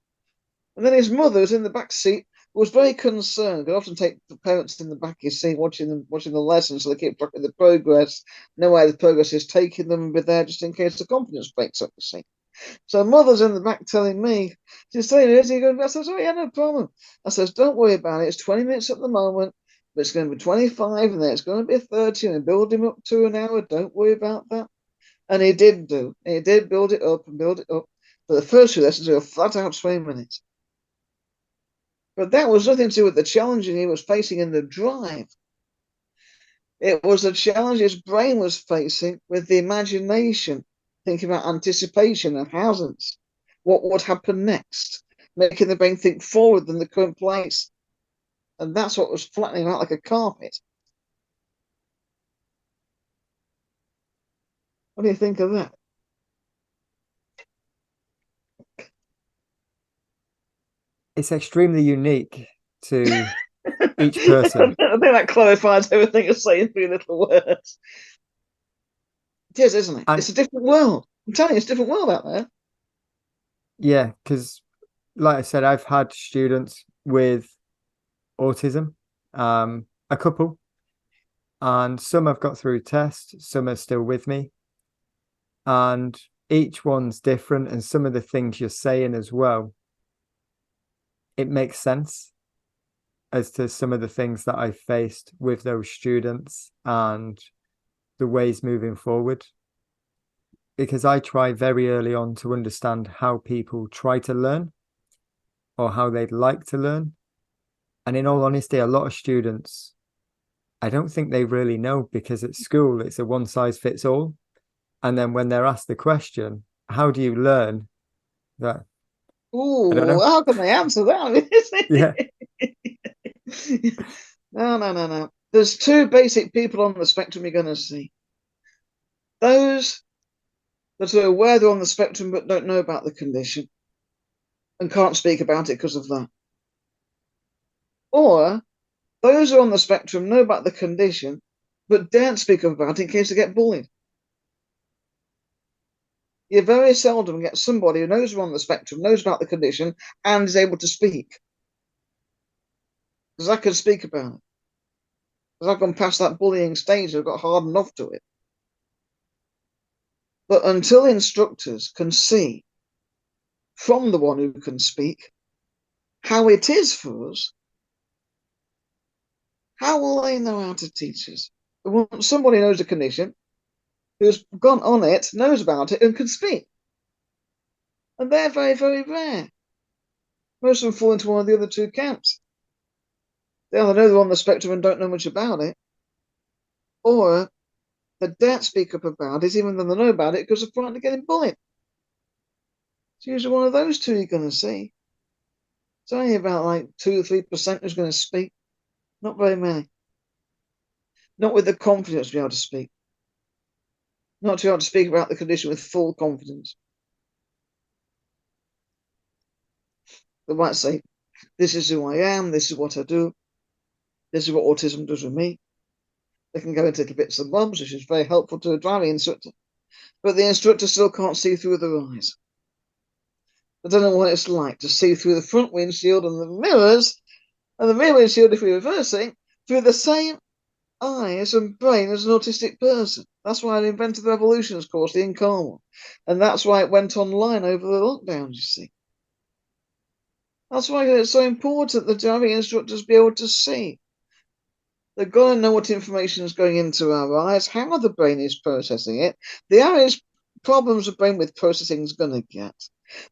And then his mother was in the back seat, was very concerned. Could often take the parents in the back, you see, watching the lessons, so they keep track of the progress, know where the progress is taking them, and be there just in case the confidence breaks up, you see. So mother's in the back telling me, she's saying, is he going? I says, oh yeah, no problem. I says, don't worry about it. It's 20 minutes at the moment, but it's going to be 25, and then it's going to be 30, and build him up to an hour. Don't worry about that. And he did do. He did build it up and build it up. But the first few lessons were flat out 20 minutes. But that was nothing to do with the challenge he was facing in the drive. It was a challenge his brain was facing with the imagination, thinking about anticipation and hazards, what would happen next, making the brain think forward than the current place. And that's what was flattening out like a carpet. What do you think of that? It's extremely unique to each person. I think that clarifies everything I say in 3 little words. It is, isn't it? And it's a different world. I'm telling you, it's a different world out there. yeah, because like I said, I've had students with autism, a couple, and some have got through tests, some are still with me, and each one's different. And some of the things you're saying as well, it makes sense as to some of the things that I faced with those students and the ways moving forward. Because I try very early on to understand how people try to learn or how they'd like to learn. And in all honesty, a lot of students, I don't think they really know, because at school, it's a one size fits all. And then when they're asked the question, how do you learn? That I don't Ooh, know. how can they answer that? Yeah. No. There's two basic people on the spectrum you're going to see. Those that are aware they're on the spectrum but don't know about the condition and can't speak about it because of that. Or those who are on the spectrum know about the condition but daren't speak about it in case they get bullied. You very seldom get somebody who knows they're on the spectrum, knows about the condition, and is able to speak. Because I can speak about it. Because I've gone past that bullying stage, I've got hardened off to it. But until instructors can see from the one who can speak how it is for us, how will they know how to teach us? Somebody knows the condition, who's gone on it, knows about it, and can speak. And they're very, very rare. Most of them fall into one of the other two camps. They either know they're on the spectrum and don't know much about it, or they don't speak up about it, even though they know about it, because they're frightened of getting bullied. It's usually one of those two you're going to see. It's only about like 2 or 3% who's going to speak. Not very many. Not with the confidence to be able to speak. Not to be able to speak about the condition with full confidence. They might say, this is who I am, this is what I do, this is what autism does with me. They can go into little bits and bobs, which is very helpful to a driving instructor. But the instructor still can't see through their eyes. I don't know what it's like to see through the front windshield and the mirrors, and the rear windshield, if we're reversing, through the same eyes and brain as an autistic person. That's why I invented the Revolutions course, the in-car one. And that's why it went online over the lockdowns, you see. That's why it's so important that driving instructors be able to see. They've got to know what information is going into our eyes, how the brain is processing it, the areas problems the brain with processing is going to get,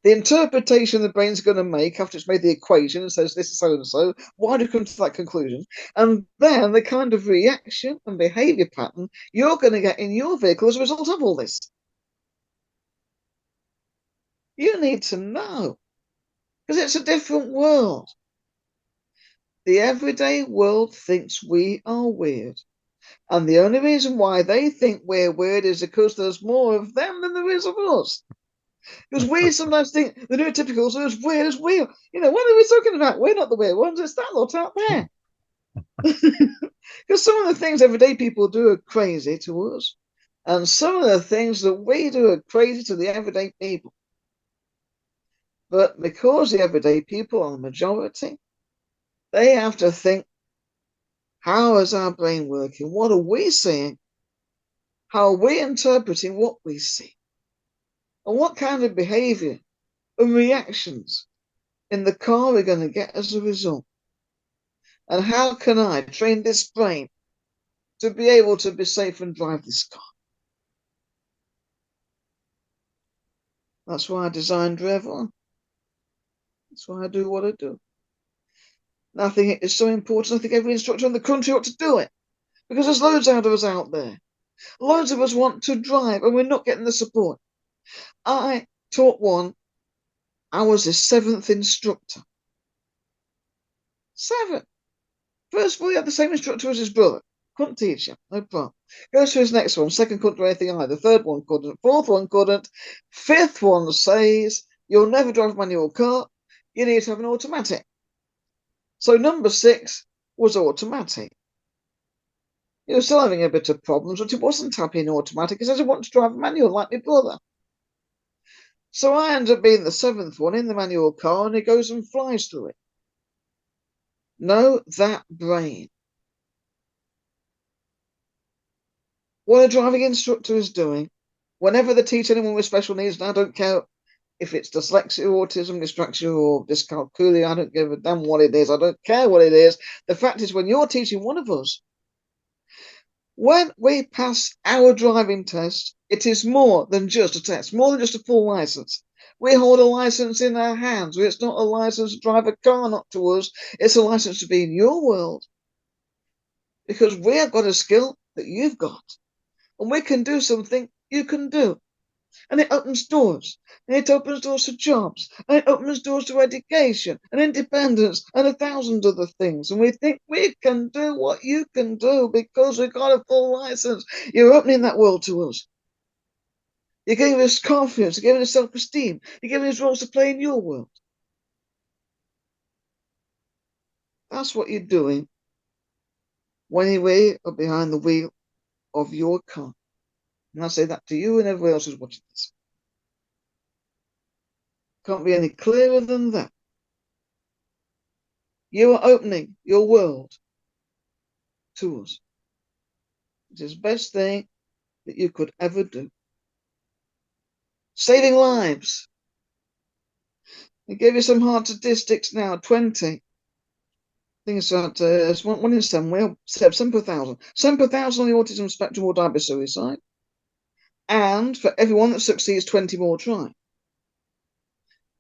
the interpretation the brain's going to make after it's made the equation and says this is so and so, why do you come to that conclusion? And then the kind of reaction and behavior pattern you're going to get in your vehicle as a result of all this. You need to know, because it's a different world. The everyday world thinks we are weird. And the only reason why they think we're weird is because there's more of them than there is of us. Because we sometimes think the neurotypicals are as weird as we are. You know, what are we talking about? We're not the weird ones, it's that lot out there. Because some of the things everyday people do are crazy to us. And some of the things that we do are crazy to the everyday people. But because the everyday people are the majority, they have to think, how is our brain working? What are we seeing? How are we interpreting what we see? And what kind of behavior and reactions in the car we're going to get as a result? And how can I train this brain to be able to be safe and drive this car? That's why I designed Rev On. That's why I do what I do. And I think it is so important. I think every instructor in the country ought to do it, because there's loads of us out there. Loads of us want to drive and we're not getting the support. I taught one. I was his 7th instructor. 7. First of all, he had the same instructor as his brother. Couldn't teach him, no problem. Goes to his next one. Second couldn't do anything either. Third one couldn't. Fourth one couldn't. Fifth one says, you'll never drive a manual car. You need to have an automatic. So number 6 was automatic. He was still having a bit of problems, but he wasn't happy in automatic. He says, I want to drive a manual like my brother. So I end up being the 7th one in the manual car, and he goes and flies through it. Know that brain. What a driving instructor is doing, whenever they teach anyone with special needs, and I don't care if it's dyslexia, autism, dyspraxia, or dyscalculia, I don't give a damn what it is. I don't care what it is. The fact is, when you're teaching one of us, when we pass our driving test, it is more than just a test, more than just a full license. We hold a license in our hands. It's not a license to drive a car, not to us. It's a license to be in your world, because we have got a skill that you've got, and we can do something you can do. And it opens doors. And it opens doors to jobs. And it opens doors to education and independence and 1,000 other things. And we think we can do what you can do because we've got a full license. You're opening that world to us. You're giving us confidence. You're giving us self-esteem. You're giving us roles to play in your world. That's what you're doing when you are behind the wheel of your car. And I say that to you and everyone else who's watching this. Can't be any clearer than that. You are opening your world to us. It is the best thing that you could ever do. Saving lives. I gave you some hard statistics now. 20. I think it's that it's 1 in 7. Well, 7 per 1,000. 7 per 1,000 on the autism spectrum will die by suicide. And for everyone that succeeds, 20 more try.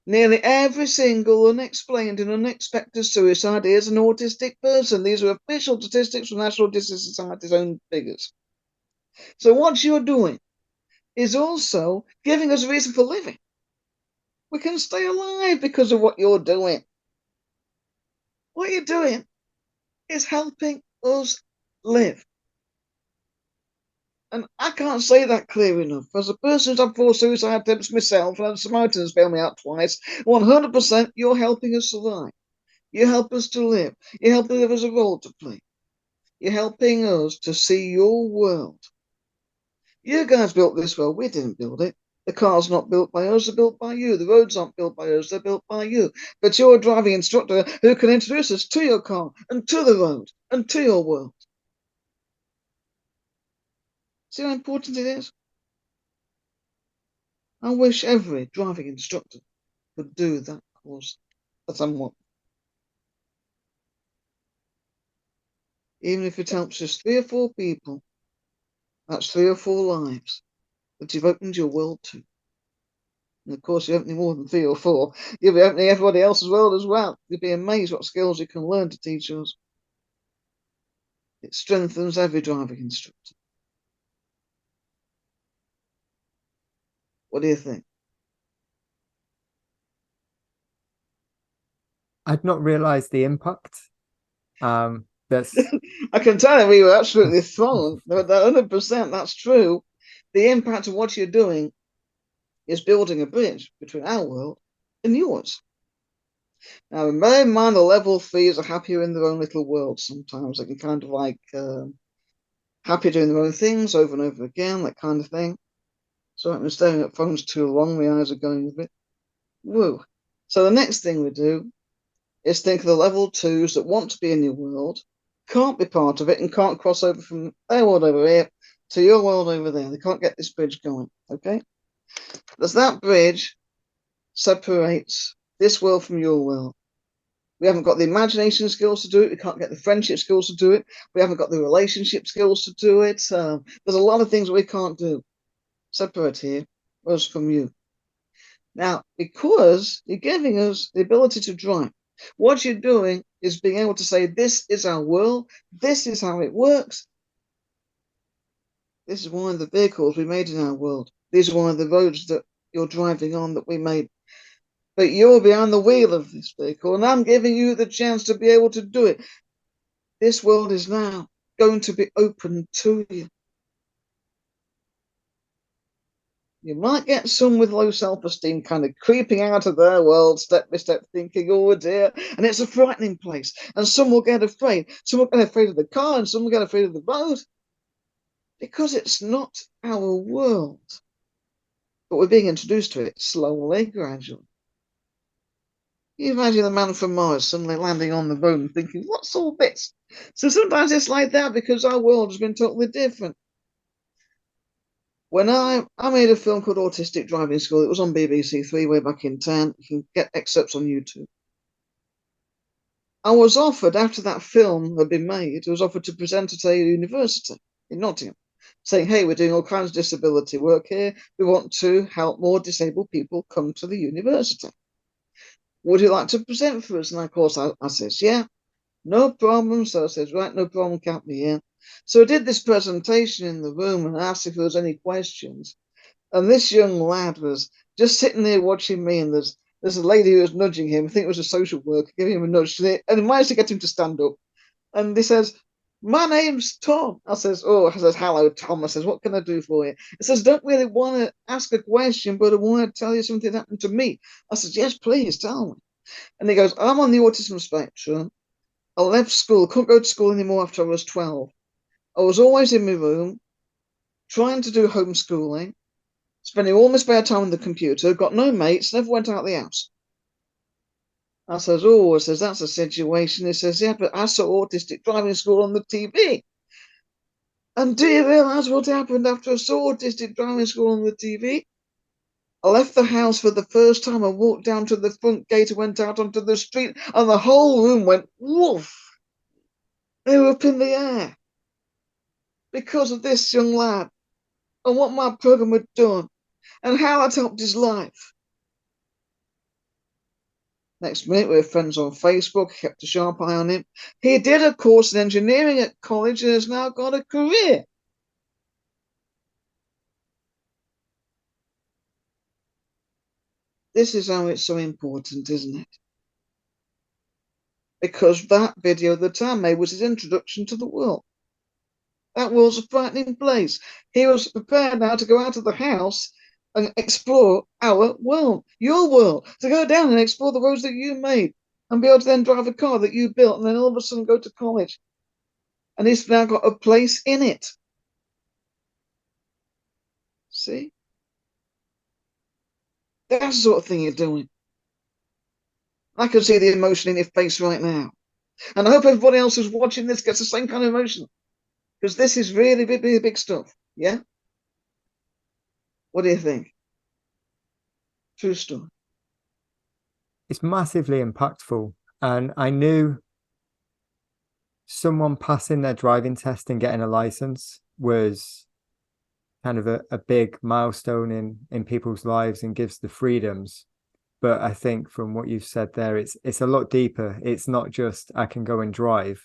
Nearly every single unexplained and unexpected suicide is an autistic person. These are official statistics from National Autistic Society's own figures. So what you're doing is also giving us a reason for living. We can stay alive because of what you're doing. What you're doing is helping us live. And I can't say that clear enough. As a person who's had 4 suicide attempts myself, and Samaritans bailed me out twice, 100% you're helping us survive. You help us to live. You help us as a role to play. You're helping us to see your world. You guys built this world. We didn't build it. The car's not built by us, they're built by you. The roads aren't built by us, they're built by you. But you're a driving instructor who can introduce us to your car and to the road and to your world. See how important it is? I wish every driving instructor could do that course that I'm on. Even if it helps just 3 or 4 people, that's 3 or 4 lives that you've opened your world to. And of course, you're opening more than 3 or 4. You'll be opening everybody else's world as well. You'll be amazed what skills you can learn to teach us. It strengthens every driving instructor. What do you think? I'd not realized the impact. That's I can tell you we were absolutely thrown. 100%, that's true. The impact of what you're doing is building a bridge between our world and yours. Now, bear in mind, the level threes are happier in their own little world sometimes. They can kind of like happy doing their own things over and over again, that kind of thing. So I've been staring at phones too long, my eyes are going a bit woo. So the next thing we do is think of the level twos that want to be in your world, can't be part of it, and can't cross over from their world over here to your world over there. They can't get this bridge going, okay? There's that bridge separates this world from your world. We haven't got the imagination skills to do it. We can't get the friendship skills to do it. We haven't got the relationship skills to do it. There's a lot of things we can't do. Separate here, us from you. Now, because you're giving us the ability to drive, what you're doing is being able to say, this is our world, this is how it works. This is one of the vehicles we made in our world. These are one of the roads that you're driving on that we made. But you're behind the wheel of this vehicle, and I'm giving you the chance to be able to do it. This world is now going to be open to you. You might get some with low self-esteem kind of creeping out of their world step by step, thinking, oh dear, and it's a frightening place. And some will get afraid. Some will get afraid of the car, and some will get afraid of the road. Because it's not our world. But we're being introduced to it slowly, gradually. You imagine the man from Mars suddenly landing on the road and thinking, what's all this? So sometimes it's like that because our world has been totally different. When I made a film called Autistic Driving School, it was on BBC Three way back in 10. You can get excerpts on YouTube. I was offered, after that film had been made, I was offered to present at a university in Nottingham, saying, hey, we're doing all kinds of disability work here. We want to help more disabled people come to the university. Would you like to present for us? And of course, I says, yeah, no problem. So I says, right, no problem, count me in. So I did this presentation in the room and asked if there was any questions. And this young lad was just sitting there watching me, and there's a lady who was nudging him. I think it was a social worker, giving him a nudge, and managed to get him to stand up. And he says, my name's Tom. I says, hello, Tom. I says, what can I do for you? He says, don't really want to ask a question, but I want to tell you something that happened to me. I says, yes, please, tell me. And he goes, I'm on the autism spectrum. I left school, couldn't go to school anymore after I was 12. I was always in my room, trying to do homeschooling, spending all my spare time on the computer, got no mates, never went out of the house. I says, that's a situation. He says, yeah, but I saw Autistic Driving School on the TV. And do you realise what happened after I saw Autistic Driving School on the TV? I left the house for the first time. I walked down to the front gate and went out onto the street, and the whole room went woof. They were up in the air because of this young lad and what my program had done and how I'd helped his life. Next minute, we were friends on Facebook, kept a sharp eye on him. He did a course in engineering at college and has now got a career. This is how it's so important, isn't it? Because that video that I made was his introduction to the world. That world's a frightening place. He was prepared now to go out of the house and explore our world, your world, to go down and explore the roads that you made and be able to then drive a car that you built and then all of a sudden go to college. And he's now got a place in it. See? That's the sort of thing you're doing. I can see the emotion in your face right now. And I hope everybody else who's watching this gets the same kind of emotion. Because this is really big, big, big stuff. Yeah? What do you think? True story. it's massively impactful. And I knew someone passing their driving test and getting a license was kind of a big milestone in people's lives and gives the freedoms. But I think from what you've said there, it's a lot deeper. It's not just I can go and drive.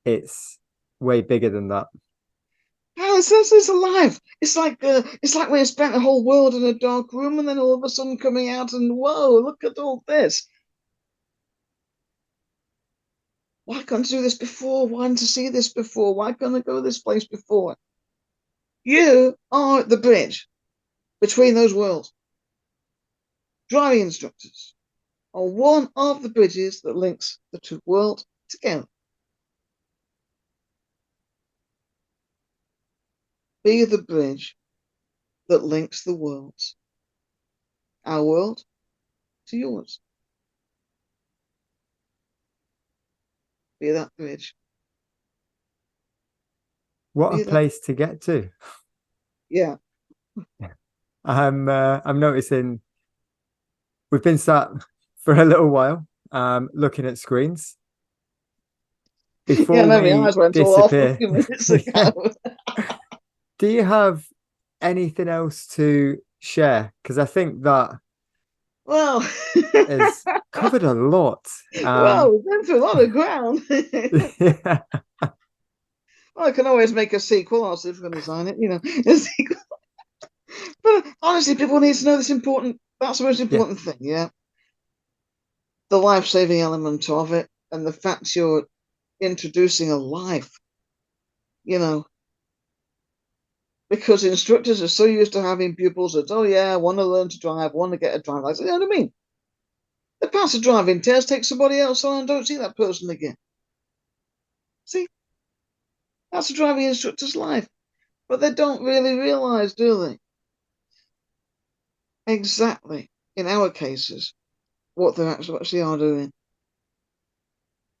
It's way bigger than that. Oh, it's alive. It's like when you spent a whole world in a dark room and then all of a sudden coming out and whoa, look at all this. Why can't I do this before? Why didn't I see this before? Why can't I go this place before? You are the bridge between those worlds. Driving instructors are one of the bridges that links the two worlds together. Be the bridge that links the worlds. Our world to yours. Be that bridge. What Be a that. place to get to. Yeah. I'm noticing we've been sat for a little while, looking at screens. Yeah, Before no, my we eyes went all off a disappear, few minutes ago. do you have anything else to share? Because I think that Well, has covered a lot. well, we've been through a lot of ground. Yeah. Well, I can always make a sequel. I'll see if we can design it, a sequel. But honestly, people need to know this important. That's the most important thing, yeah. The life-saving element of it, and the fact you're introducing a life, because instructors are so used to having pupils that, oh yeah, I want to learn to drive, want to get a driver's license. You know what I mean? They pass a driving test, take somebody else on, and don't see that person again. See, that's a driving instructor's life. But they don't really realize, do they? Exactly, in our cases, what they actually are doing.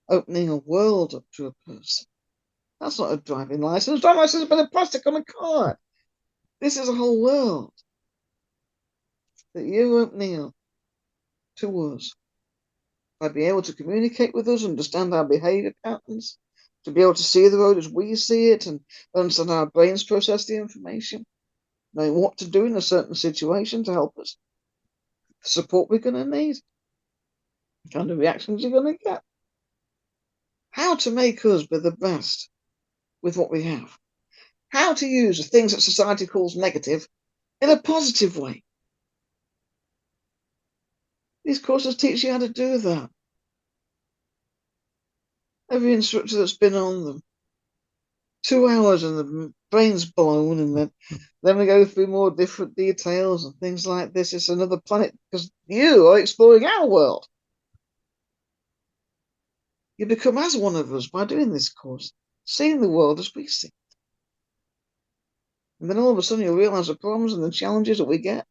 Opening a world up to a person. That's not a driving license. Driving license has been a plastic on a card. This is a whole world that you're opening up to us. By being able to communicate with us, understand our behavior patterns, to be able to see the road as we see it, and understand how our brains process the information, knowing what to do in a certain situation to help us, the support we're going to need, the kind of reactions you're going to get, how to make us be the best with what we have, how to use the things that society calls negative in a positive way. These courses teach you how to do that. Every instructor that's been on them, 2 hours and the brain's blown, and then we go through more different details and things like this. It's another planet because you are exploring our world. You become as one of us by doing this course, seeing the world as we see it. And then all of a sudden you'll realize the problems and the challenges that we get.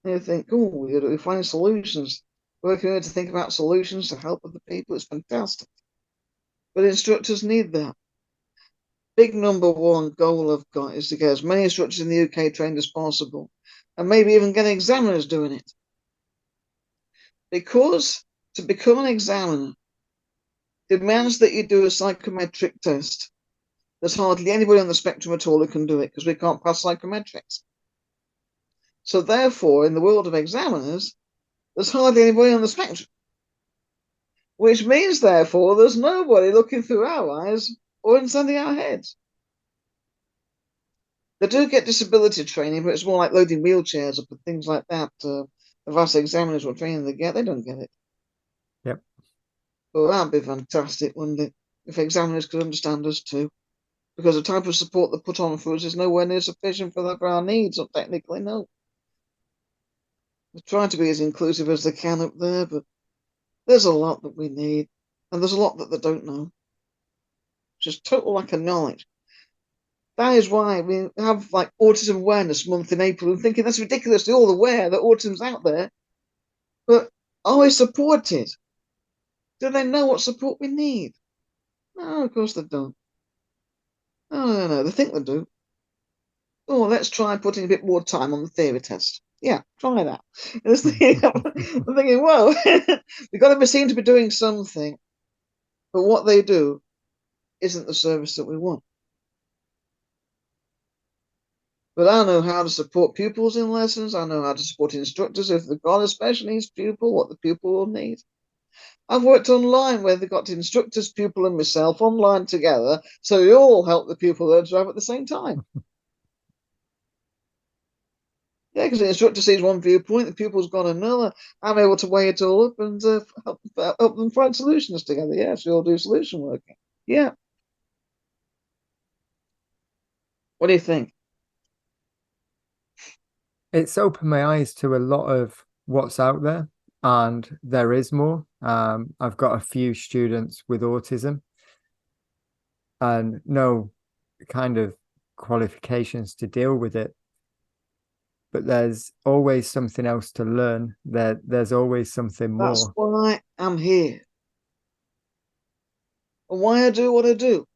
And you think, oh, we find solutions. Working here to think about solutions to help other people. It's fantastic. But instructors need that. Big number one goal I've got is to get as many instructors in the UK trained as possible, and maybe even get examiners doing it. Because to become an examiner demands that you do a psychometric test. There's hardly anybody on the spectrum at all who can do it because we can't pass psychometrics. So therefore, in the world of examiners, there's hardly anybody on the spectrum. Which means, therefore, there's nobody looking through our eyes or inside our heads. They do get disability training, but it's more like loading wheelchairs up and things like that. The vast examiners what training they don't get it. Yep. Well, that'd be fantastic, wouldn't it? If examiners could understand us too. Because the type of support they put on for us is nowhere near sufficient for our needs, or technically, no. They're trying to be as inclusive as they can up there, but there's a lot that we need, and there's a lot that they don't know. Just total lack of knowledge. That is why we have like Autism Awareness Month in April. I'm thinking that's ridiculous. They're all aware that autism's out there, but are we supported? Do they know what support we need? No, of course they don't. No. They think they do. Oh, let's try putting a bit more time on the theory test. Yeah, try that. I'm thinking, whoa, we've got to be seen to be doing something, but what they do isn't the service that we want. But I know how to support pupils in lessons. I know how to support instructors if they've got a special needs pupil, what the pupil will need. I've worked online where they've got instructors, pupil, and myself online together, so we all help the pupil learn to drive at the same time. Yeah, because the instructor sees one viewpoint, the pupil's got another. I'm able to weigh it all up and help them find solutions together. Yeah, so we all do solution working. Yeah. What do you think? It's opened my eyes to a lot of what's out there, and there is more. I've got a few students with autism and no kind of qualifications to deal with it. But there's always something else to learn. There's always something That's more. why I'm here. And why I do what I do.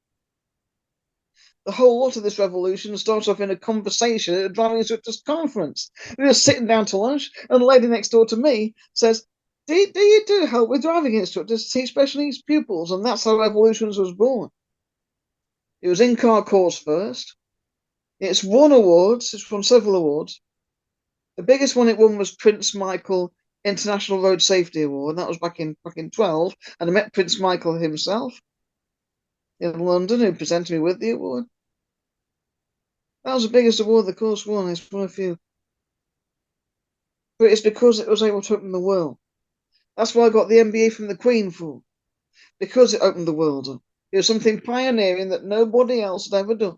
The whole lot of this revolution starts off in a conversation at a driving instructors conference. We're just sitting down to lunch, and the lady next door to me says, do you do help with driving instructors to teach special needs pupils? And that's how Revolutions was born. It was in-car course first. It's won awards. It's won several awards. The biggest one it won was Prince Michael International Road Safety Award. And that was back in 12. And I met Prince Michael himself in London, who presented me with the award. That was the biggest award the course won. It's one of a few. But it's because it was able to open the world. That's why I got the MBE from the Queen for. Because it opened the world up. It was something pioneering that nobody else had ever done.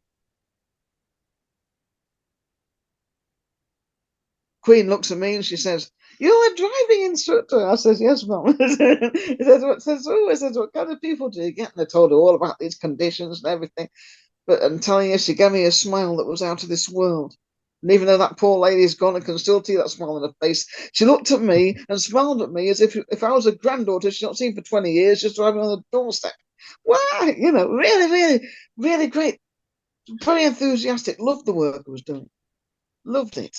Queen looks at me and she says, "You're a driving instructor." I says, "Yes, mum." He says, "What kind of people do you get?" And I told her all about these conditions and everything. But I'm telling you, she gave me a smile that was out of this world. And even though that poor lady's gone, I can still see that smile on her face. She looked at me and smiled at me as if I was a granddaughter she's not seen for 20 years, just driving on the doorstep. Wow, really, really, really great. Very enthusiastic. Loved the work I was doing. Loved it.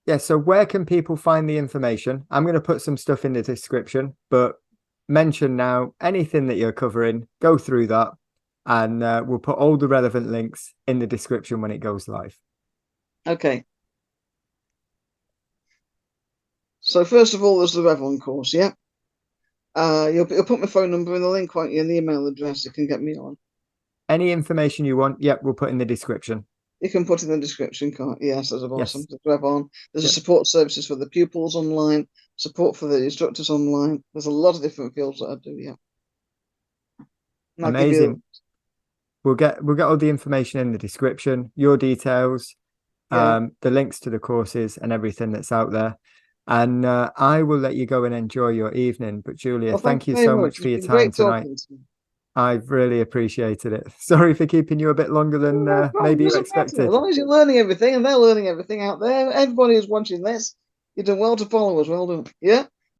Yeah, so where can people find the information? I'm going to put some stuff in the description, but mention now anything that you're covering, go through that, and we'll put all the relevant links in the description when it goes live. Okay. So first of all, there's the Revlon course, yeah? You'll put my phone number in the link, won't you, and the email address you can get me on. Any information you want, yep, we'll put in the description. You can put in the description, can't you? Yes, that's awesome. Yes. Revlon. There's Yep. a support services for the pupils online, support for the instructors online. There's a lot of different fields that I do, yeah. And Amazing. We'll get all the information in the description, your details, yeah. the links to the courses and everything that's out there. And I will let you go and enjoy your evening. But Julia, Well, thank you very so much It's for your been time great tonight. talking to you. I've really appreciated it. Sorry for keeping you a bit longer than maybe you expected. As long as you're learning everything and they're learning everything out there, everybody who's watching this, you're doing well to follow us. Well done. Yeah.